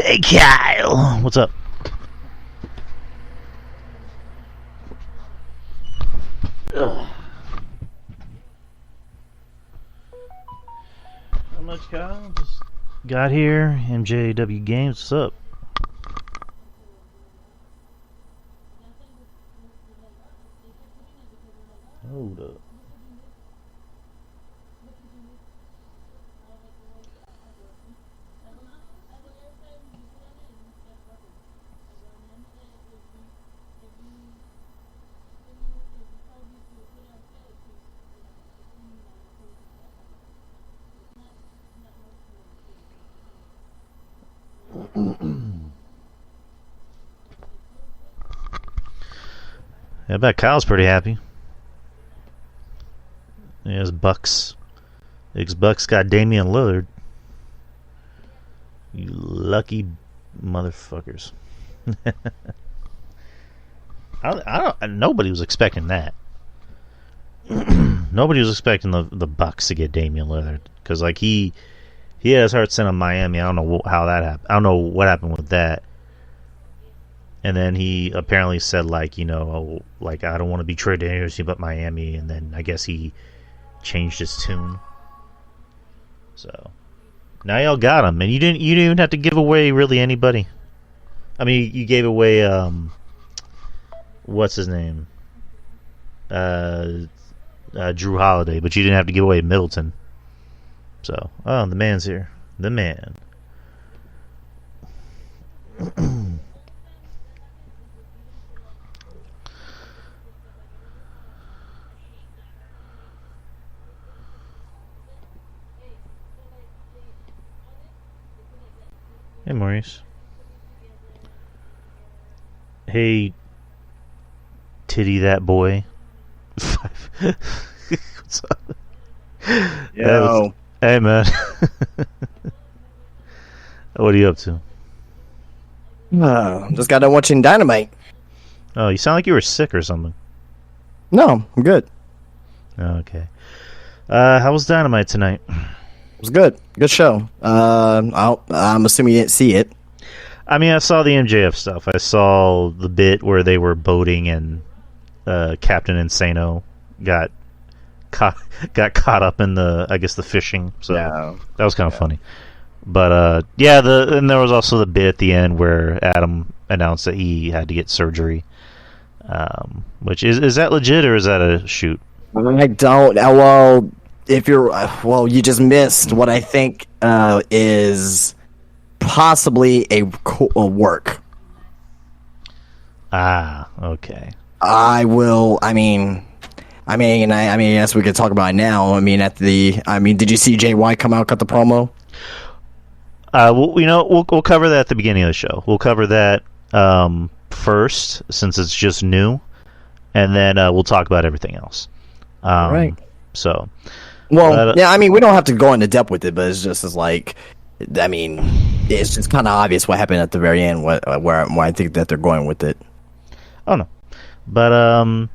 Hey, Kyle. What's up? Ugh. Not much, Kyle. Just got here. MJW Games. What's up? Hold up. I bet Kyle's pretty happy. There's Bucks. Bucks got Damian Lillard. You lucky motherfuckers. I don't. Nobody was expecting that. Nobody was expecting the Bucks to get Damian Lillard because like he had his heart set on Miami. I don't know how that happened. I don't know what happened with that. And then he apparently said like, you know, like I don't want to be traded to anything but Miami. And then I guess he changed his tune. So now y'all got him, and you didn't even have to give away really anybody. I mean, you gave away what's his name, Drew Holiday, but you didn't have to give away Middleton. So the man's here, the man. Hey, Maurice. Hey, titty that boy. What's up? Yo. Hey, man. What are you up to? Just got done watching Dynamite. Oh, you sound like you were sick or something. No, I'm good. Okay. How was Dynamite tonight? It was good. Good show. I'm assuming you didn't see it. I mean, I saw the MJF stuff. I saw the bit where they were boating and Captain Insano got caught up in the fishing. So that was kind of funny. But and there was also the bit at the end where Adam announced that he had to get surgery. Which is that legit or is that a shoot? I don't. Well, you just missed what I think is possibly a work. Ah, okay. I mean, yes, we could talk about it now. I mean, did you see Jay White come out cut the promo? We'll cover that at the beginning of the show. We'll cover that first, since it's just new, and then we'll talk about everything else. Right. So. Well, yeah, I mean, we don't have to go into depth with it, but it's just it's just kind of obvious what happened at the very end, where I think that they're going with it. Oh no, but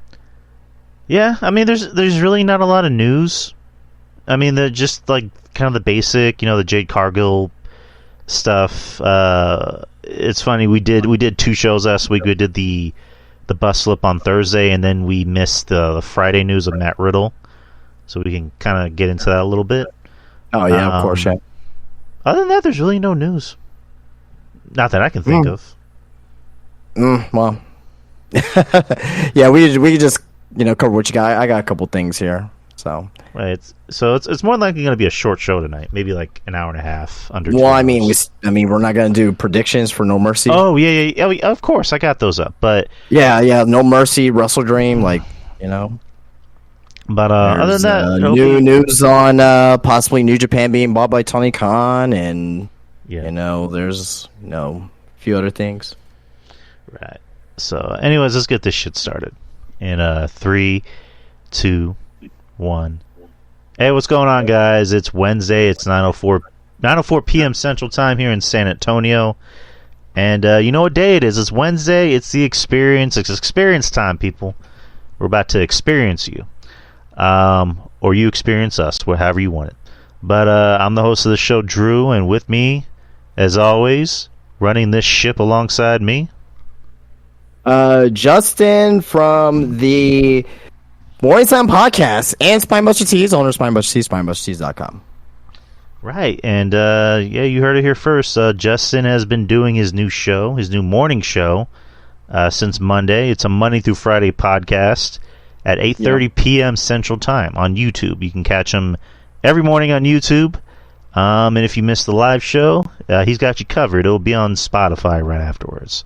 yeah, I mean, there's really not a lot of news. I mean, they're just like kind of the basic, the Jade Cargill stuff. It's funny, we did 2 shows last week. We did the bus slip on Thursday, and then we missed the Friday news of Matt Riddle. So we can kind of get into that a little bit. Oh yeah, of course. Yeah. Other than that, there's really no news. Not that I can think of. Well, yeah, we could just cover what you got. I got a couple things here. So right, it's more likely going to be a short show tonight, maybe like an hour and a half. Under. Well, I mean, we're not going to do predictions for No Mercy. Oh yeah, of course, I got those up, but yeah, No Mercy, Wrestle Dream, But other than that, new news on possibly New Japan being bought by Tony Khan, and there's a few other things. Right. So, anyways, let's get this shit started. In 3, 2, 1. Hey, what's going on, guys? It's Wednesday. It's 9:04 p.m. Central Time here in San Antonio, and you know what day it is? It's Wednesday. It's the experience. It's experience time, people. We're about to experience you. Or you experience us, however you want it. But I'm the host of the show, Drew, and with me, as always, running this ship alongside me. Justin from the Morning Time Podcast and Spinebuster Tees, owner of Spinebuster Tees, SpinebusterTees.com. Right, and you heard it here first. Justin has been doing his new show, his new morning show, since Monday. It's a Monday through Friday podcast at 8:30 p.m. Central Time on YouTube. You can catch him every morning on YouTube. And if you missed the live show, he's got you covered. It'll be on Spotify right afterwards.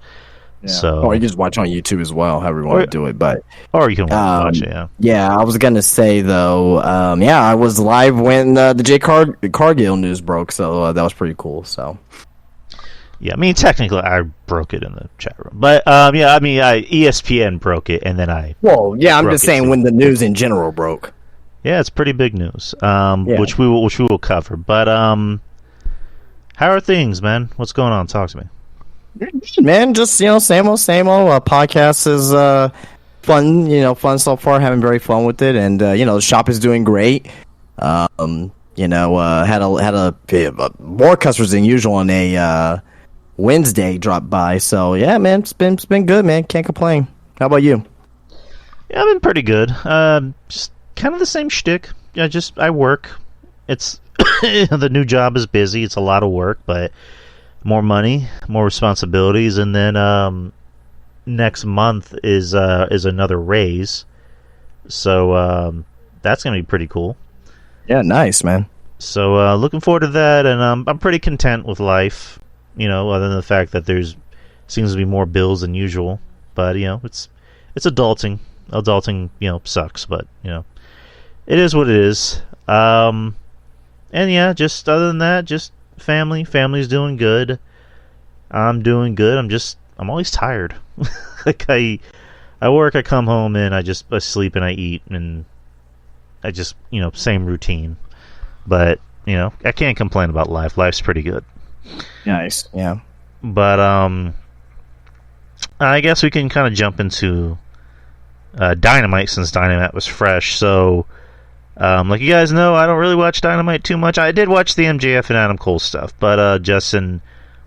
Yeah. So, or you can just watch on YouTube as well, however you want to do it. But or you can watch it. Yeah. Yeah, I was gonna say though. I was live when the Jay Cargill news broke, so that was pretty cool. So. Yeah, I mean, technically, I broke it in the chat room, but ESPN broke it, and then I'm just saying too. When the news in general broke. Yeah, it's pretty big news, which we will cover. But how are things, man? What's going on? Talk to me. Man, just same old. Podcast is fun so far. Having very fun with it, and the shop is doing great. Had more customers than usual on a Wednesday drop by. So yeah, man, it's been good, man. Can't complain. How about you? Yeah, I've been pretty good. Just kind of the same shtick. Yeah, I work. It's the new job is busy. It's a lot of work, but more money, more responsibilities, and then next month is another raise. So that's gonna be pretty cool. Yeah, nice, man. So looking forward to that, and I'm pretty content with life. Other than the fact that seems to be more bills than usual, but it's adulting. Adulting, sucks, but it is what it is. And yeah, just other than that, just family. Family's doing good. I'm doing good. I'm always tired. Like I work, I come home, and I sleep and I eat, and I just same routine. But I can't complain about life. Life's pretty good. Nice. Yeah. But I guess we can kind of jump into Dynamite, since Dynamite was fresh. So like you guys know, I don't really watch Dynamite too much. I did watch the MJF and Adam Cole stuff, but Justin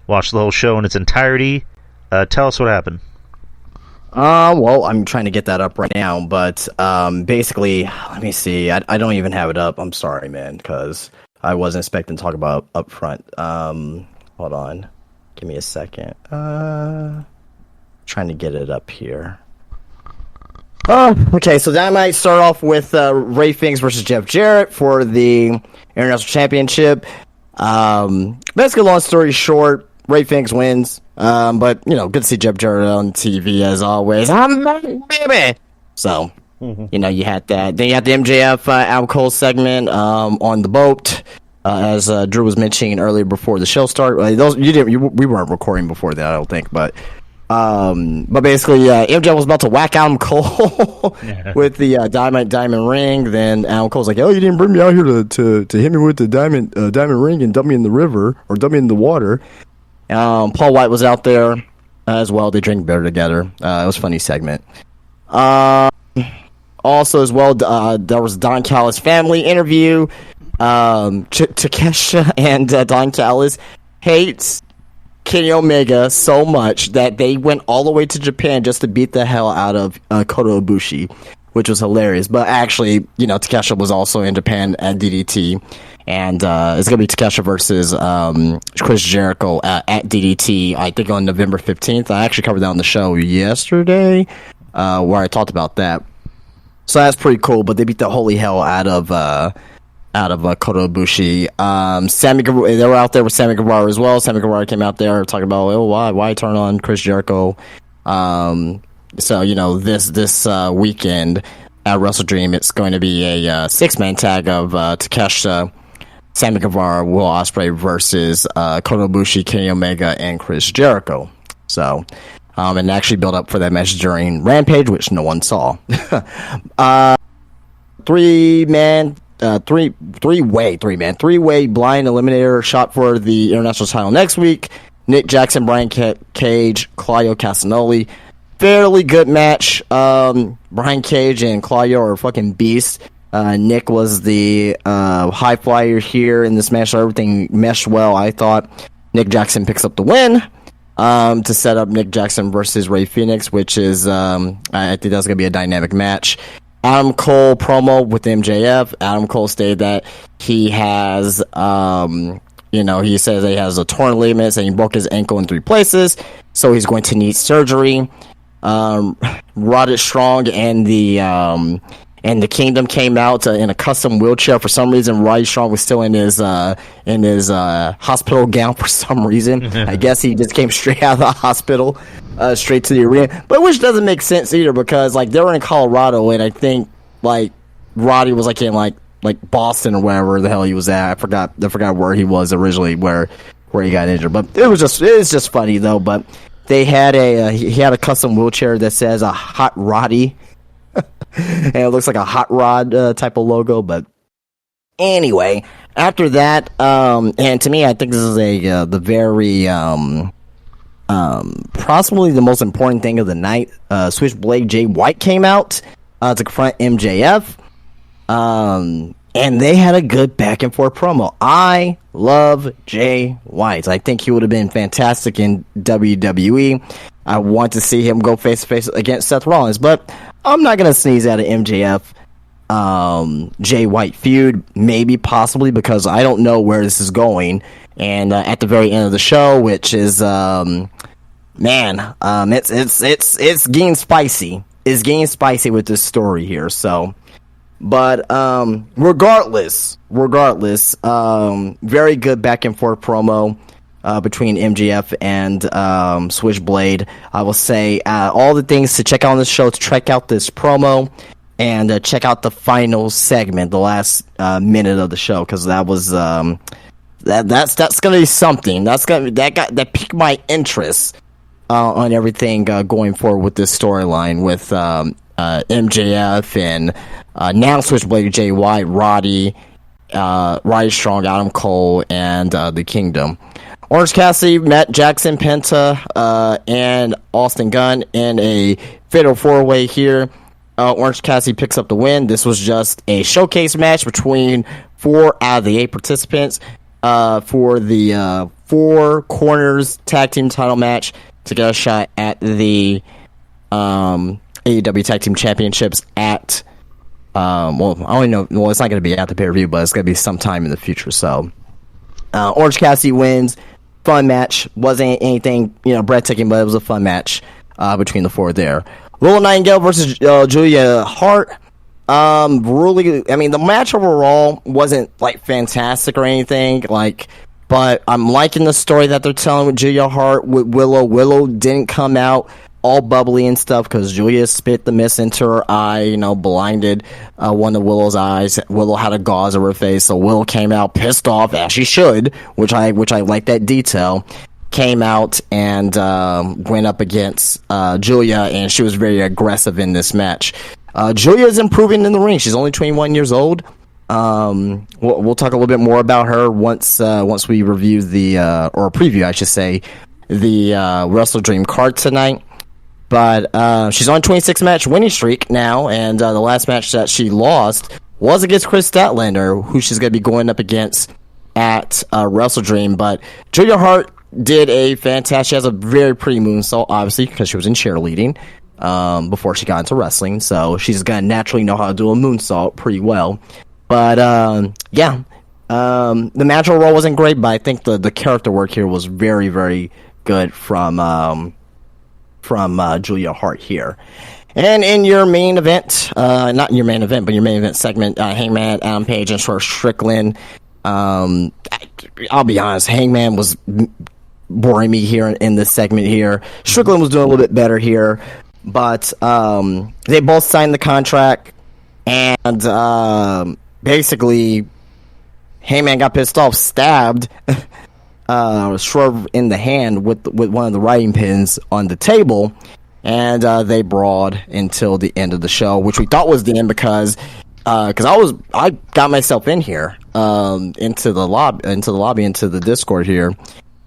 watched the whole show in its entirety. Tell us what happened. Well, I'm trying to get that up right now, but basically, let me see. I don't even have it up. I'm sorry, man, because I wasn't expecting to talk about up front. Hold on. Give me a second. Trying to get it up here. Okay, so that might start off with Ray Fings versus Jeff Jarrett for the International Championship. Basically, long story short, Ray Fings wins. But, good to see Jeff Jarrett on TV as always. Baby! So, you had that. Then you had the MJF Adam Cole segment on the boat. As Drew was mentioning earlier before the show started. We weren't recording before that, I don't think, but basically, MJ was about to whack Adam Cole with the diamond ring. Then Adam Cole's like, "Oh, you didn't bring me out here to hit me with the diamond ring and dump me in the river or dump me in the water." Paul White was out there as well. They drank beer together. It was a funny segment. Also, as well, there was Don Callis family interview. Takesha and Don Callis hates Kenny Omega so much that they went all the way to Japan just to beat the hell out of Kota Ibushi, which was hilarious. But actually, Takesha was also in Japan at DDT, and it's going to be Takesha versus Chris Jericho at DDT, I think on November 15th. I actually covered that on the show yesterday, where I talked about that. So that's pretty cool, but they beat the holy hell out of Kota Ibushi. Sammy Guevara, they were out there with Sammy Guevara as well. Sammy Guevara came out there talking about, why turn on Chris Jericho? So, this weekend at Wrestle Dream, it's going to be a 6-man tag of Takesha, Sammy Guevara, Will Ospreay versus Kota Ibushi, Kenny Omega, and Chris Jericho. So, and actually build up for that match during Rampage, which no one saw. Three-way blind eliminator shot for the international title next week. Nick Jackson, Brian Cage, Claudio Castagnoli. Fairly good match. Brian Cage and Claudio are fucking beasts. Nick was the high flyer here in this match, so everything meshed well, I thought. Nick Jackson picks up the win. to set up Nick Jackson versus Rey Fenix, which is, I think that's going to be a dynamic match. Adam Cole promo with MJF. Adam Cole stated that he has, he says he has a torn ligament and he broke his ankle in 3 places, so he's going to need surgery. Roderick Strong and the Kingdom came out in a custom wheelchair. For some reason, Roddy Strong was still in his hospital gown for some reason. I guess he just came straight out of the hospital, straight to the arena. But which doesn't make sense either, because like they were in Colorado, and I think like Roddy was like in like Boston or wherever the hell he was at. I forgot where he was originally, where he got injured. But it was just funny though. But they had he had a custom wheelchair that says a Hot Roddy. And it looks like a hot rod type of logo. But anyway, after that, and to me, I think this is the very possibly the most important thing of the night. Switchblade Jay White came out to confront MJF, and they had a good back and forth promo. I love Jay White. I think he would have been fantastic in WWE. I want to see him go face to face against Seth Rollins, but I'm not gonna sneeze at an MJF Jay White feud. Maybe, possibly, because I don't know where this is going. And at the very end of the show, which is it's getting spicy. It's getting spicy with this story here. So, but regardless, very good back and forth promo between MJF and Switchblade. I will say all the things to check out on this show, to check out this promo, and check out the final segment, the last minute of the show, because that was that's gonna be something. That piqued my interest on everything going forward with this storyline with MJF and now Switchblade Jay White, Roddy Strong, Adam Cole, and the Kingdom. Orange Cassidy met Jackson Penta and Austin Gunn in a fatal 4-way here. Orange Cassidy picks up the win. This was just a showcase match between 4 out of the 8 participants for the 4 Corners Tag Team title match to get a shot at the AEW Tag Team Championships at I don't know. Well, it's not going to be at the pay-per-view, but it's going to be sometime in the future. So Orange Cassidy wins. Fun match. Wasn't anything, breathtaking, but it was a fun match between the 4 there. Willow Nightingale versus Julia Hart. Really, I mean, the match overall wasn't like fantastic or anything, but I'm liking the story that they're telling with Julia Hart with Willow. Willow didn't come out all bubbly and stuff because Julia spit the mist into her eye, blinded one of Willow's eyes. Willow had a gauze over her face, so Willow came out pissed off, as she should, which I like that detail. Came out and went up against Julia, and she was very aggressive in this match. Julia is improving in the ring. She's only 21 years old. We'll talk a little bit more about her once we review or preview, I should say, the Wrestle Dream card tonight. But she's on a 26-match winning streak now, and the last match that she lost was against Chris Statlander, who she's going to be going up against at Wrestle Dream. But Julia Hart did a fantastic. She has a very pretty moonsault, obviously, because she was in cheerleading before she got into wrestling. So she's going to naturally know how to do a moonsault pretty well. But the match overall wasn't great, but I think the character work here was very, very good from Julia Hart here. And in your main event, not in your main event, but your main event segment, Hangman, Adam Page, and Swerve Strickland. I'll be honest, Hangman was boring me here in this segment here. Strickland was doing a little bit better here, but they both signed the contract, and basically Hangman got pissed off, stabbed Swerve in the hand with one of the writing pins on the table, and they brawled until the end of the show, which we thought was the end because I got myself in here into the lobby, into the Discord here,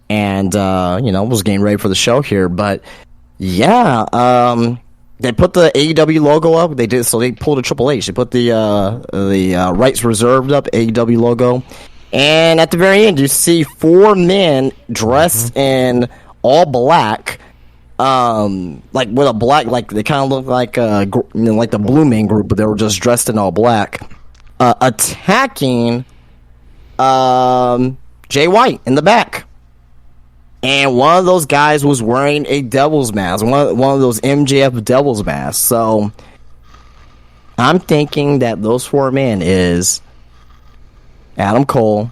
and was getting ready for the show here. But yeah, they put the AEW logo up. They did, so they pulled a Triple H. They put the rights reserved up, AEW logo, and at the very end, you see 4 men dressed in all black, like with a black, like they kind of look like like the Blue Man Group, but they were just dressed in all black, attacking Jay White in the back. And one of those guys was wearing a devil's mask, one of those MJF devil's masks. So I'm thinking that those 4 men is Adam Cole,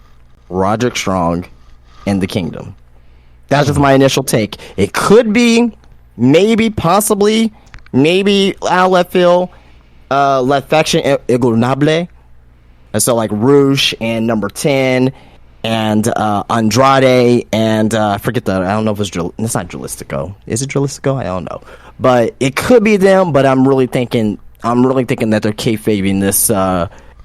Roderick Strong, and the Kingdom. That's just my initial take. It could be, maybe, possibly, maybe out of left field, left faction Ignorable. And so like Roosh and number 10 and Andrade and I forget I don't know if it's not Drilistico. Is it Drilistico? I don't know. But it could be them, but I'm really thinking that they're kayfabing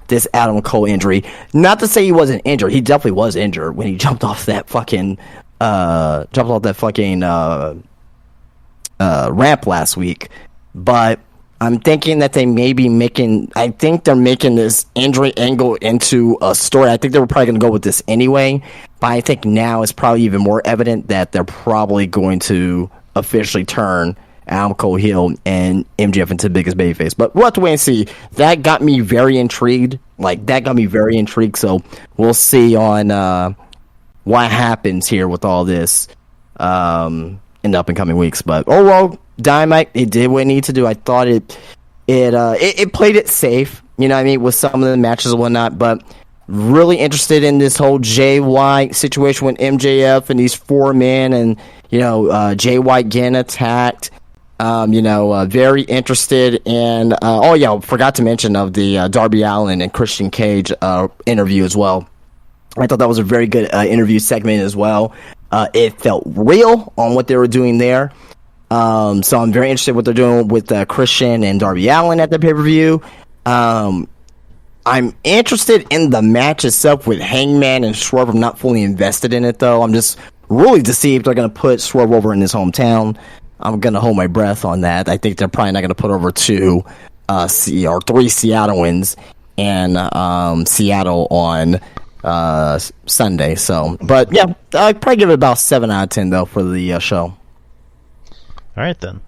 this Adam Cole injury. Not to say he wasn't injured. He definitely was injured when he jumped off that fucking ramp last week. But I'm thinking that they may be making this injury angle into a story. I think they were probably going to go with this anyway, but I think now it's probably even more evident that they're probably going to officially turn Adam Cole heel and MJF into the biggest babyface. But we'll have to wait and see. That got me very intrigued. So we'll see on what happens here with all this in the up and coming weeks. But overall, Dynamite, it did what it needed to do. I thought it played it safe, you know what I mean, with some of the matches and whatnot, but really interested in this whole Jay White situation with MJF and these 4 men and, you know, Jay White getting attacked. Very interested in, forgot to mention of the Darby Allin and Christian Cage interview as well. I thought that was a very good interview segment as well. It felt real on what they were doing there. So I'm very interested in what they're doing with Christian and Darby Allin at the pay-per-view. I'm interested in the match itself with Hangman and Swerve. I'm not fully invested in it, though. I'm just really to see if they're going to put Swerve over in his hometown. I'm going to hold my breath on that. I think they're probably not going to put over 2 or 3 Seattleans and Seattle on Sunday. So, but yeah, I'd probably give it about 7 out of 10, though, for the show. All right, then.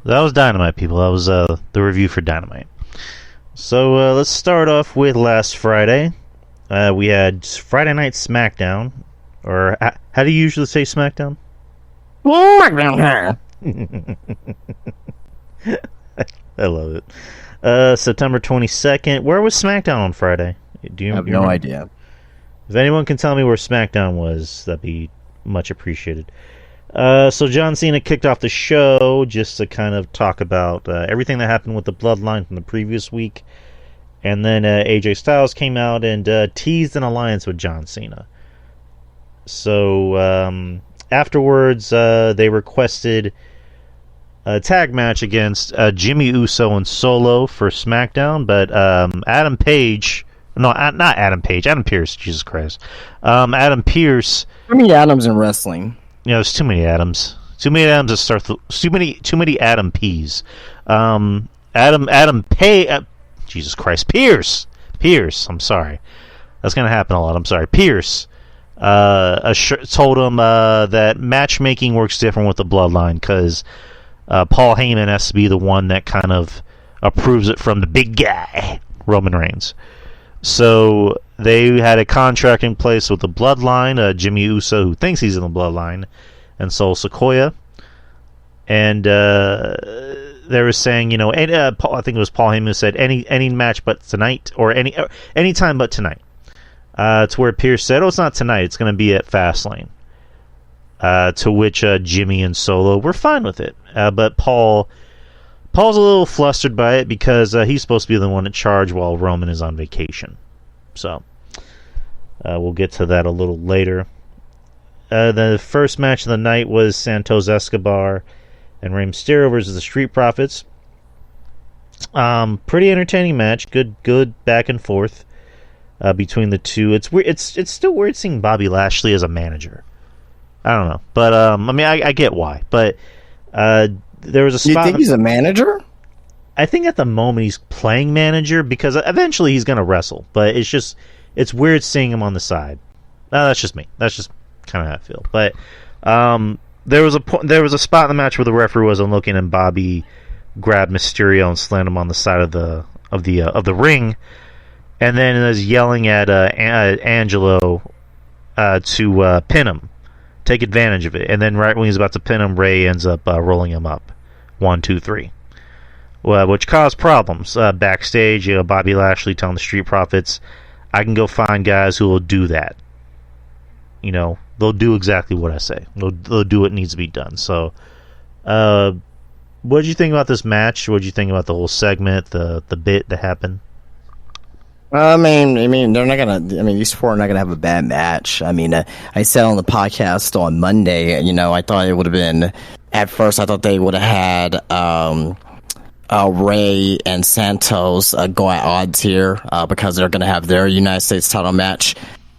That was Dynamite, people. That was the review for Dynamite. So let's start off with last Friday. We had Friday Night SmackDown. Or how do you usually say SmackDown? SmackDown. I love it. September 22nd. Where was SmackDown on Friday? I have no idea. If anyone can tell me where SmackDown was, that'd be much appreciated. So John Cena kicked off the show just to kind of talk about everything that happened with the Bloodline from the previous week. And then AJ Styles came out and teased an alliance with John Cena. So afterwards, they requested a tag match against Jimmy Uso and Solo for SmackDown. But Adam Pearce, Jesus Christ. Adam Pearce. How many Adams in wrestling? You know, there's too many Adams. Too many Adams to start. Too many Adam P's. Jesus Christ, Pierce. I'm sorry. That's gonna happen a lot. I'm sorry, Pierce. Told him that matchmaking works different with the Bloodline because Paul Heyman has to be the one that kind of approves it from the big guy, Roman Reigns. So they had a contract in place with the Bloodline, Jimmy Uso, who thinks he's in the Bloodline, and Sol Sikoa. And they were saying, you know, I think it was Paul Heyman who said any match but tonight, or any time but tonight. To where Pierce said, it's not tonight, it's going to be at Fastlane. To which Jimmy and Solo were fine with it. But Paul's a little flustered by it because he's supposed to be the one in charge while Roman is on vacation. So, we'll get to that a little later. The first match of the night was Santos Escobar and Rey Mysterio versus the Street Profits. Pretty entertaining match. Good back and forth between the two. It's weird. It's still weird seeing Bobby Lashley as a manager. I don't know, but I mean, I get why. But there was a spot. You think he's a manager? I think at the moment he's playing manager because eventually he's going to wrestle. But it's weird seeing him on the side. That's just me. That's just kind of how I feel. But there was a spot in the match where the referee wasn't looking, and Bobby grabbed Mysterio and slammed him on the side of the ring, and then is yelling at Angelo to pin him, take advantage of it, and then right when he's about to pin him, Ray ends up rolling him up, 1, 2, 3, which caused problems backstage. Bobby Lashley telling the Street Profits, "I can go find guys who will do that. They'll do exactly what I say. They'll do what needs to be done." So, what did you think about this match? What did you think about the whole segment, the bit that happened? I mean, they're not gonna. I mean, these four are not gonna have a bad match. I mean, I said on the podcast on Monday, I thought it would have been. At first, I thought they would have had Ray and Santos go at odds here because they're gonna have their United States title match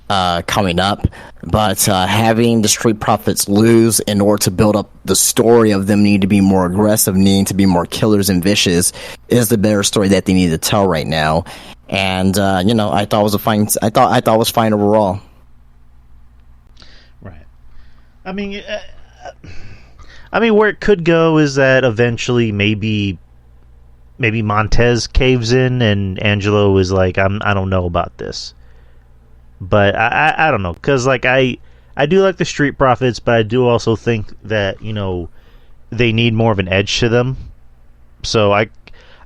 coming up. But having the Street Profits lose in order to build up the story of them needing to be more aggressive, needing to be more killers and vicious, is the better story that they need to tell right now. And I thought it was fine. I thought it was fine overall. Right. I mean, where it could go is that eventually maybe Montez caves in and Angelo is like, I don't know about this. But I don't know, because I do like the Street Profits, but I do also think that they need more of an edge to them. So I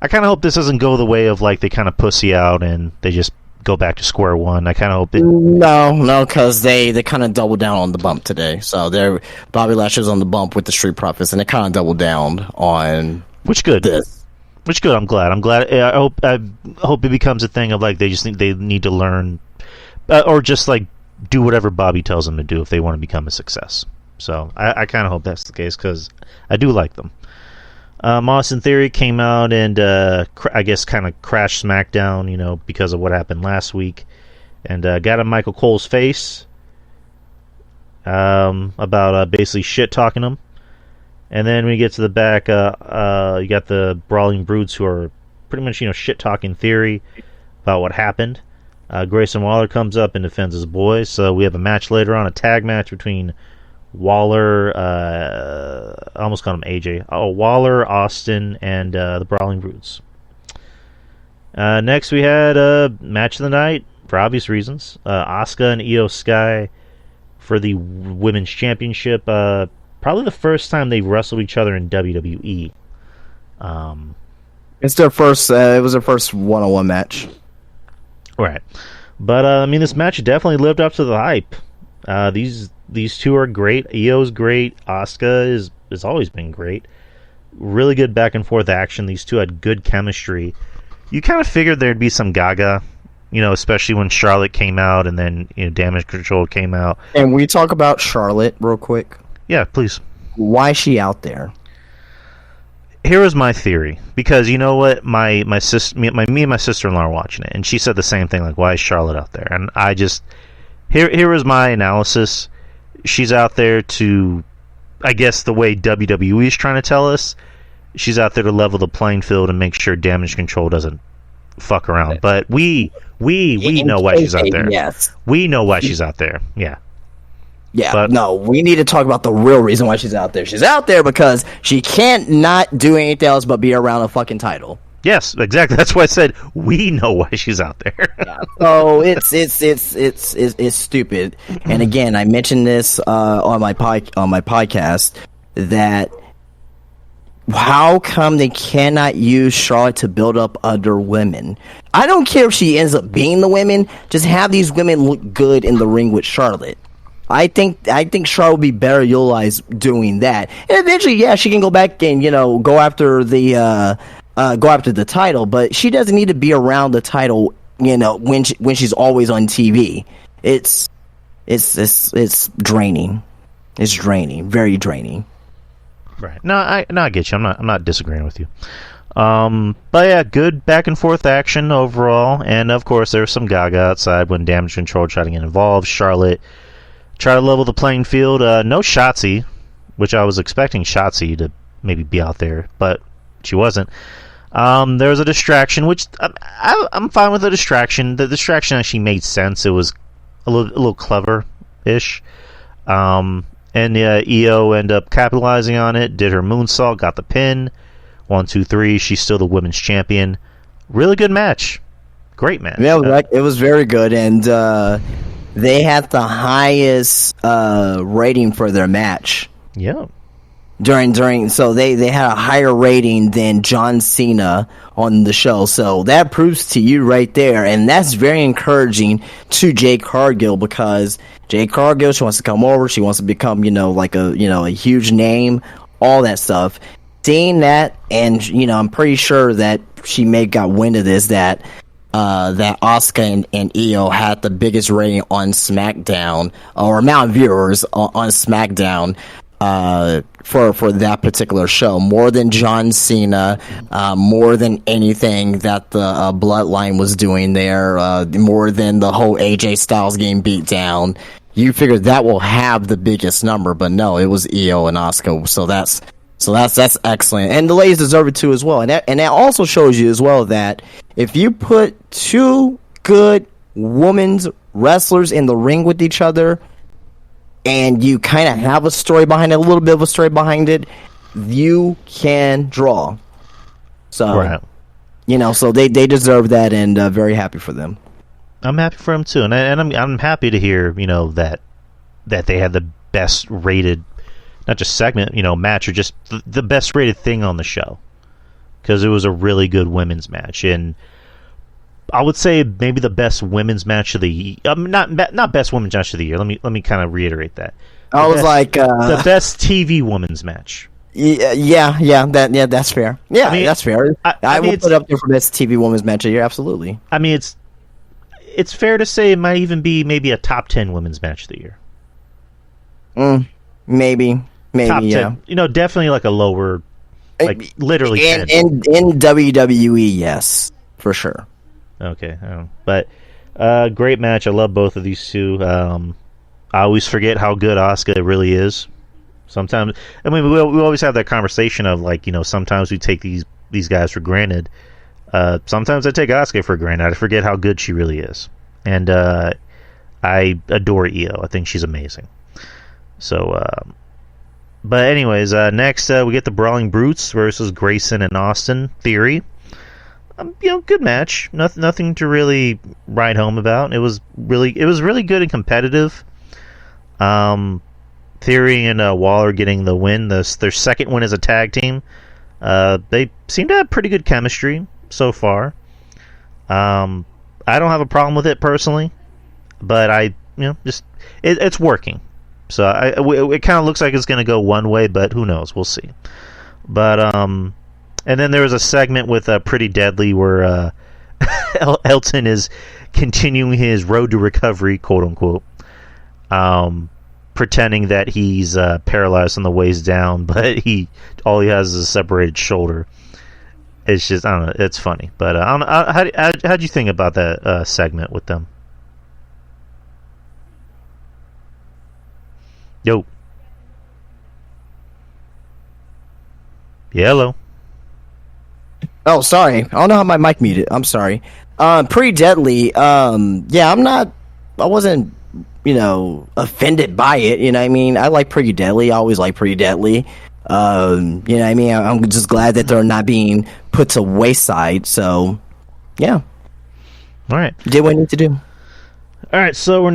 kind of hope this doesn't go the way of they kind of pussy out and they just go back to square one. I kind of hope it. No, because they kind of doubled down on the bump today. So Bobby Lashley's on the bump with the Street Profits, and they kind of doubled down on which good. This. Which good. I'm glad. I hope it becomes a thing of they just think they need to learn. Or just do whatever Bobby tells them to do if they want to become a success. So I kind of hope that's the case because I do like them. Austin Theory came out and I guess kind of crashed SmackDown, because of what happened last week, and got in Michael Cole's face about basically shit talking him. And then when we get to the back, you got the Brawling Brutes who are pretty much shit talking Theory about what happened. Grayson Waller comes up and defends his boys. So we have a match later on, a tag match between Waller, I almost called him AJ. Waller, Austin, and the Brawling Brutes. Next we had a match of the night, for obvious reasons. Asuka and Io Sky for the Women's Championship. Probably the first time they've wrestled each other in WWE. It's their first. It was their first one-on-one match. Right, but this match definitely lived up to the hype. These two are great. Io's great. Asuka has always been great. Really good back and forth action. These two had good chemistry. You kind of figured there'd be some gaga, especially when Charlotte came out and then Damage Control came out. And we talk about Charlotte real quick. Yeah, please. Why is she out there? Here is my theory, because you know what, me and my sister-in-law are watching it, and she said the same thing, why is Charlotte out there? And I just here is my analysis. She's out there to, I guess, the way WWE is trying to tell us, she's out there to level the playing field and make sure Damage Control doesn't fuck around. But we know why she's out there. Yes, we know why she's out there. Yeah. Yeah, but no, we need to talk about the real reason why she's out there. She's out there because she can't not do anything else but be around a fucking title. Yes, exactly. That's why I said we know why she's out there. Yeah. So it's stupid. And again, I mentioned this on my podcast that how come they cannot use Charlotte to build up other women? I don't care if she ends up being the women. Just have these women look good in the ring with Charlotte. I think Charlotte would be better utilized doing that, and eventually, yeah, she can go back and go after the title, but she doesn't need to be around the title, when she's always on TV. It's draining. It's draining, very draining. Right. No, I get you. I'm not disagreeing with you. But yeah, good back and forth action overall, and of course there was some gaga outside when Damage Control tried to get involved. Charlotte try to level the playing field. No Shotzi, which I was expecting Shotzi to maybe be out there, but she wasn't. There was a distraction, which I'm fine with the distraction. The distraction actually made sense. It was a little clever-ish. And And Io ended up capitalizing on it, did her moonsault, got the pin. 1, 2, 3. She's still the women's champion. Really good match. Great match. Yeah, it was very good, and they had the highest rating for their match. Yeah. So they had a higher rating than John Cena on the show. So that proves to you right there, and that's very encouraging to Jade Cargill, because Jade Cargill, she wants to come over, she wants to become, like a huge name, all that stuff. Seeing that, and I'm pretty sure that she may got wind of this, that Asuka and Io had the biggest rating on SmackDown, or amount of viewers on SmackDown for that particular show, more than John Cena, more than anything that the Bloodline was doing there, more than the whole AJ Styles getting beat down. You figure that will have the biggest number, but no, it was Io and Asuka. So that's excellent, and the ladies deserve it too as well. And that also shows you as well that if you put two good women's wrestlers in the ring with each other, and you kind of have a story behind it, a little bit of a story behind it, you can draw. So, right. So they deserve that, and very happy for them. I'm happy for them too, and I'm happy to hear that they had the best rated, not just segment, match, or just the best rated thing on the show, because it was a really good women's match, and I would say maybe the best women's match of the year. Not best women's match of the year. Let me kind of reiterate that. The best TV women's match. That's fair. Yeah, that's fair. I will put up there for best TV women's match of the year. Absolutely. I mean, it's fair to say it might even be maybe a top 10 women's match of the year. Maybe, top yeah. 10. Definitely like a lower, like literally 10. In WWE, yes, for sure. Okay, but great match. I love both of these two. I always forget how good Asuka really is. Sometimes, I mean, we always have that conversation of sometimes we take these guys for granted. Sometimes I take Asuka for granted. I forget how good she really is, and I adore Io. I think she's amazing. So, but anyways, next we get the Brawling Brutes versus Grayson and Austin Theory. Good match. Nothing to really write home about. It was really good and competitive. Theory and Waller getting the win. Their second win as a tag team. They seem to have pretty good chemistry so far. I don't have a problem with it personally, but it's working. So it kind of looks like it's going to go one way, but who knows? We'll see. But and then there was a segment with Pretty Deadly where Elton is continuing his road to recovery, quote unquote, pretending that he's paralyzed on the waist down, but all he has is a separated shoulder. It's just, I don't know, it's funny. But I don't know, how'd you think about that segment with them? Yo. Yeah, hello. Oh, sorry. I don't know how my mic muted. I'm sorry. Pretty Deadly. I wasn't, offended by it. You know what I mean? I like Pretty Deadly. I always like Pretty Deadly. You know what I mean? I'm just glad that they're not being put to wayside. So, yeah. All right. Did what I need to do. All right, so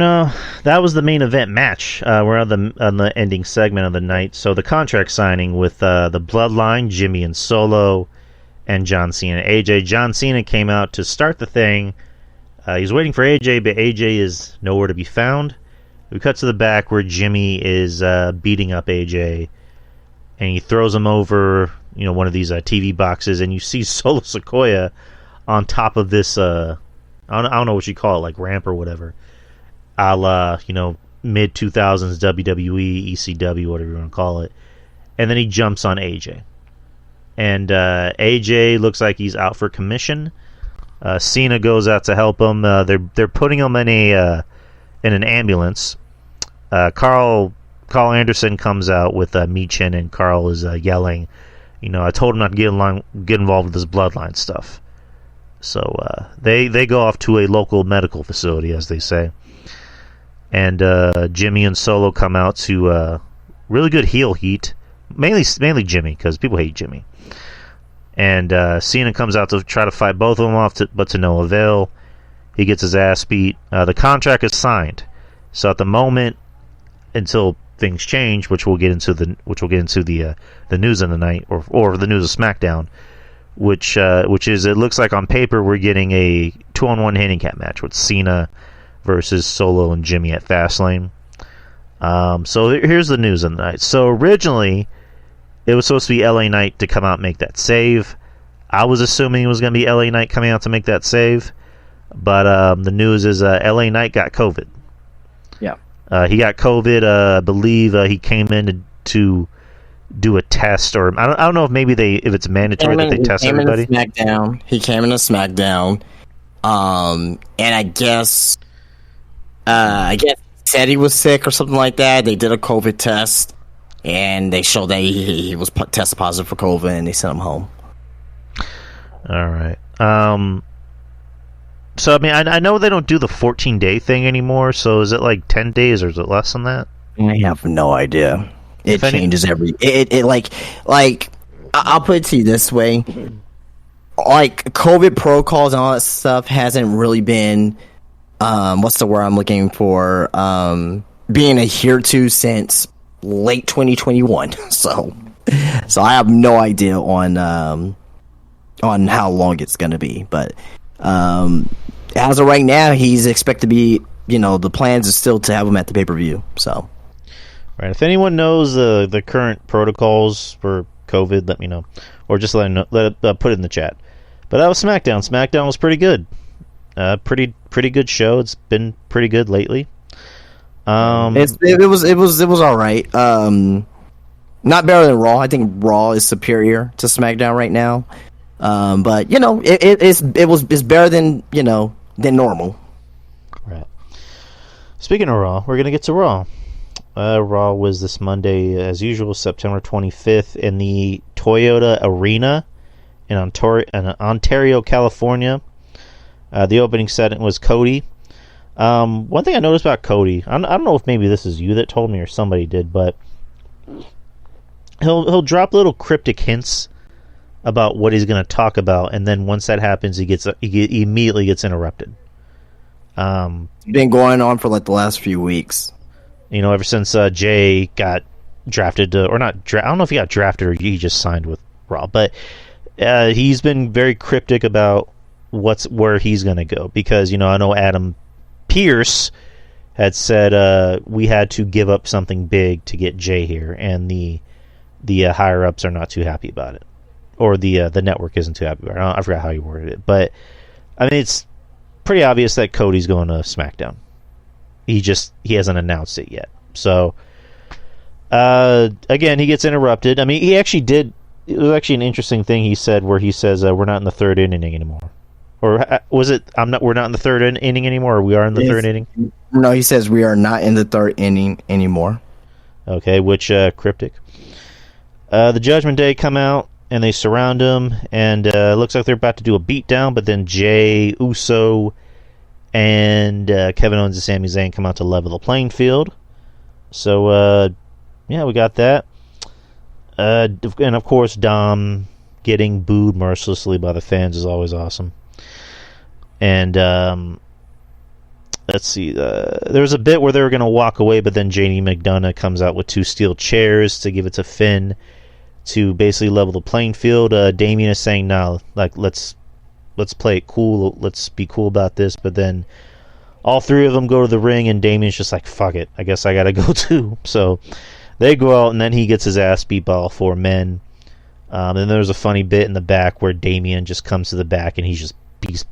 that was the main event match. We're on the ending segment of the night. So the contract signing with the Bloodline, Jimmy and Solo, and John Cena, AJ. John Cena came out to start the thing. He's waiting for AJ, but AJ is nowhere to be found. We cut to the back where Jimmy is beating up AJ, and he throws him over, one of these TV boxes, and you see Solo Sikoa on top of this. I don't know what you call it, like ramp or whatever, a la mid 2000s WWE, ECW, whatever you want to call it, and then he jumps on AJ. And AJ looks like he's out for commission. Cena goes out to help him. They're putting him in an ambulance. Carl Anderson comes out with Michin, and Carl is yelling, I told him not to get involved with this Bloodline stuff. So they go off to a local medical facility, as they say. And Jimmy and Solo come out to really good heel heat. Mainly Jimmy, because people hate Jimmy. And Cena comes out to try to fight both of them off, but to no avail. He gets his ass beat. The contract is signed, so at the moment, until things change, which we'll get into the news of the night or the news of SmackDown, which is, it looks like on paper we're getting a 2-on-1 handicap match with Cena versus Solo and Jimmy at Fastlane. So here's the news of the night. So originally, it was supposed to be LA Knight to come out and make that save. I was assuming it was going to be LA Knight coming out to make that save, but the news is LA Knight got COVID. Yeah. He got COVID. I believe he came in to do a test, or I don't know if it's mandatory that they test everybody. He came into SmackDown, and I guess he said he was sick or something like that. They did a COVID test, and they showed that he was tested positive for COVID, and they sent him home. All right. So, I mean, I know they don't do the 14-day thing anymore, so is it like 10 days or is it less than that? I have no idea. It changes every... I'll put it to you this way. Like, COVID protocols and all that stuff hasn't really been... what's the word I'm looking for? Being adhered to since late 2021. So I have no idea on how long it's going to be. But... as of right now, he's expected to be, the plans are still to have him at the pay-per-view. So, right. If anyone knows the current protocols for COVID, let me know, or just put it in the chat. But that was SmackDown. SmackDown was pretty good. Pretty good show. It's been pretty good lately. It was all right. Not better than Raw. I think Raw is superior to SmackDown right now. But it's better than than normal. Right. Speaking of Raw, we're gonna get to Raw. Raw was this Monday, as usual, September 25th, in the Toyota Arena in Ontario, California. The opening segment was Cody. One thing I noticed about Cody, I don't know if maybe this is you that told me or somebody did, but he'll drop little cryptic hints about what he's going to talk about, and then once that happens, he immediately gets interrupted. Been going on for like the last few weeks. Ever since Jay got drafted, I don't know if he got drafted or he just signed with Raw, but he's been very cryptic about where he's going to go, because I know Adam Pearce had said we had to give up something big to get Jay here, and the higher ups are not too happy about it. Or the network isn't too happy about it. I forgot how you worded it. But, I mean, it's pretty obvious that Cody's going to SmackDown. He hasn't announced it yet. So, again, he gets interrupted. I mean, he actually did... It was actually an interesting thing he said, where he says, we're not in the third inning anymore. Or was it, we're not in the third inning anymore, or we are in the third inning? No, he says we are not in the third inning anymore. Okay, which, cryptic. The Judgment Day come out, and they surround him, and it looks like they're about to do a beatdown, but then Jay Uso and Kevin Owens and Sami Zayn come out to level the playing field. So, yeah, we got that. And, of course, Dom getting booed mercilessly by the fans is always awesome. And, let's see, there was a bit where they were going to walk away, but then JD McDonough comes out with 2 steel chairs to give it to Finn, to basically level the playing field. Damien is saying, "No, like let's play it cool. Let's be cool about this." But then all 3 of them go to the ring, and Damien's just like, "Fuck it, I guess I gotta go too." So they go out, and then he gets his ass beat by all 4 men. And there's a funny bit in the back where Damien just comes to the back, and he's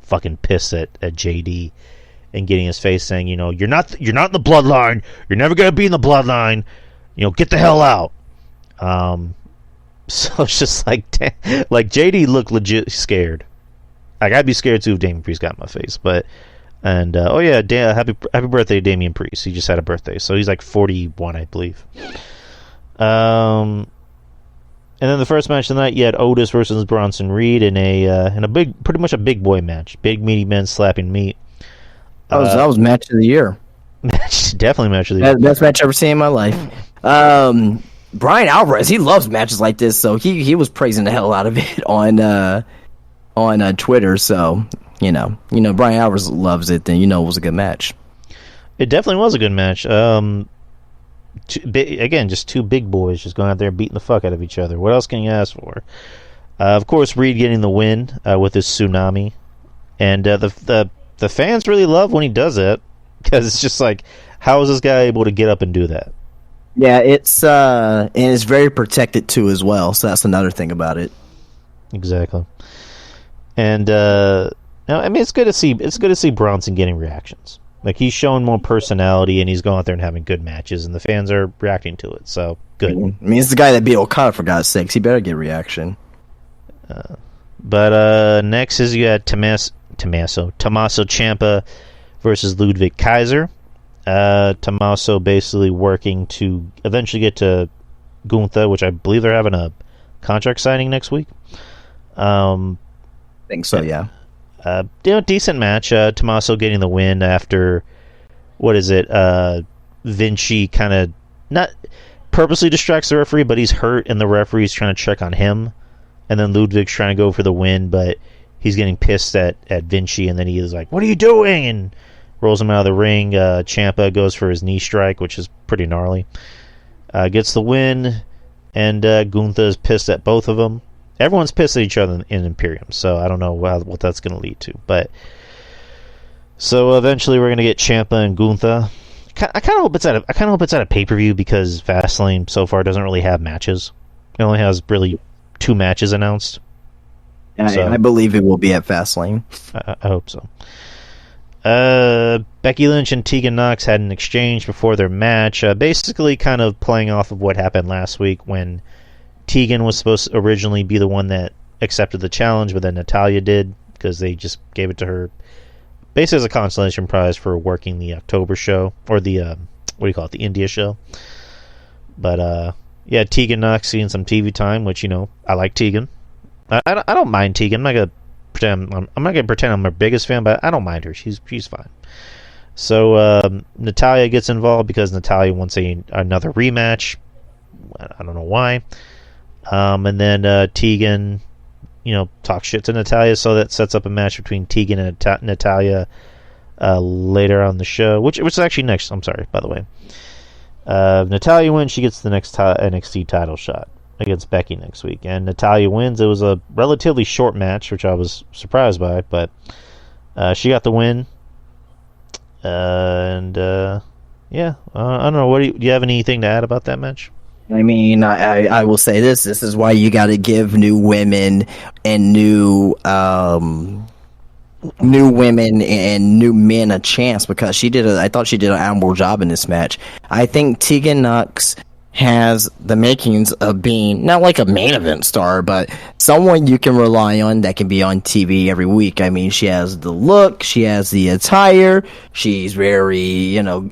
fucking pissed at JD and getting his face saying, "You're not in the bloodline. You're never gonna be in the bloodline. Get the hell out." So it's just like JD looked legit scared. Like, I'd be scared too if Damian Priest got in my face. But happy birthday, Damian Priest. He just had a birthday, so he's like 41, I believe. And then the first match of the night, you had Otis versus Bronson Reed in a pretty much a big boy match. Big meaty men slapping meat. That was match of the year. Match Definitely match of the year. Best match I've ever seen in my life. Brian Alvarez, he loves matches like this, so he was praising the hell out of it on Twitter. So Brian Alvarez loves it, then it was a good match. It definitely was a good match. Again, just two big boys just going out there beating the fuck out of each other. What else can you ask for? Of course, Reed getting the win with his tsunami, and the fans really love when he does that, because it's just like, how is this guy able to get up and do that? Yeah, and it's very protected too as well. So that's another thing about it. Exactly. And it's good to see Bronson getting reactions. Like, he's showing more personality, and he's going out there and having good matches, and the fans are reacting to it. So good. I mean, it's the guy that beat Okada, for God's sakes. He better get reaction. But next is you had Tommaso Ciampa versus Ludwig Kaiser. Tommaso basically working to eventually get to Gunther, which I believe they're having a contract signing next week. I think so, yeah. Decent match. Tommaso getting the win after, Vinci kind of not purposely distracts the referee, but he's hurt, and the referee's trying to check on him. And then Ludwig's trying to go for the win, but he's getting pissed at Vinci, and then he is like, "What are you doing?" and rolls him out of the ring. Ciampa goes for his knee strike, which is pretty gnarly. Gets the win, and Gunther is pissed at both of them. Everyone's pissed at each other in Imperium, so I don't know what that's going to lead to. But so eventually, we're going to get Ciampa and Gunther. I kind of hope it's at a pay-per-view, because Fastlane so far doesn't really have matches. It only has really 2 matches announced. So, I believe it will be at Fastlane. I hope so. Becky Lynch and Tegan Nox had an exchange before their match, basically kind of playing off of what happened last week when Tegan was supposed to originally be the one that accepted the challenge, but then Natalya did, because they just gave it to her basically as a consolation prize for working the October show, or the the India show. But yeah, Tegan Nox seeing some TV time, which I like Tegan. I don't mind Tegan. I'm not gonna pretend I'm her biggest fan, but I don't mind her. She's fine. So Natalya gets involved because Natalya wants another rematch. I don't know why. And then Tegan, talks shit to Natalya, so that sets up a match between Tegan and Natalya later on the show, which is actually next. I'm sorry, by the way. Natalya wins. She gets the next NXT title shot against Becky next week, and Natalya wins. It was a relatively short match, which I was surprised by, but she got the win. Yeah, I don't know. Do you have anything to add about that match? I mean, I will say this. This is why you got to give new women and new women and new men a chance, because I thought she did an admirable job in this match. I think Tegan Nox has the makings of being not like a main event star, but someone you can rely on that can be on TV every week. I mean, she has the look, she has the attire, she's very,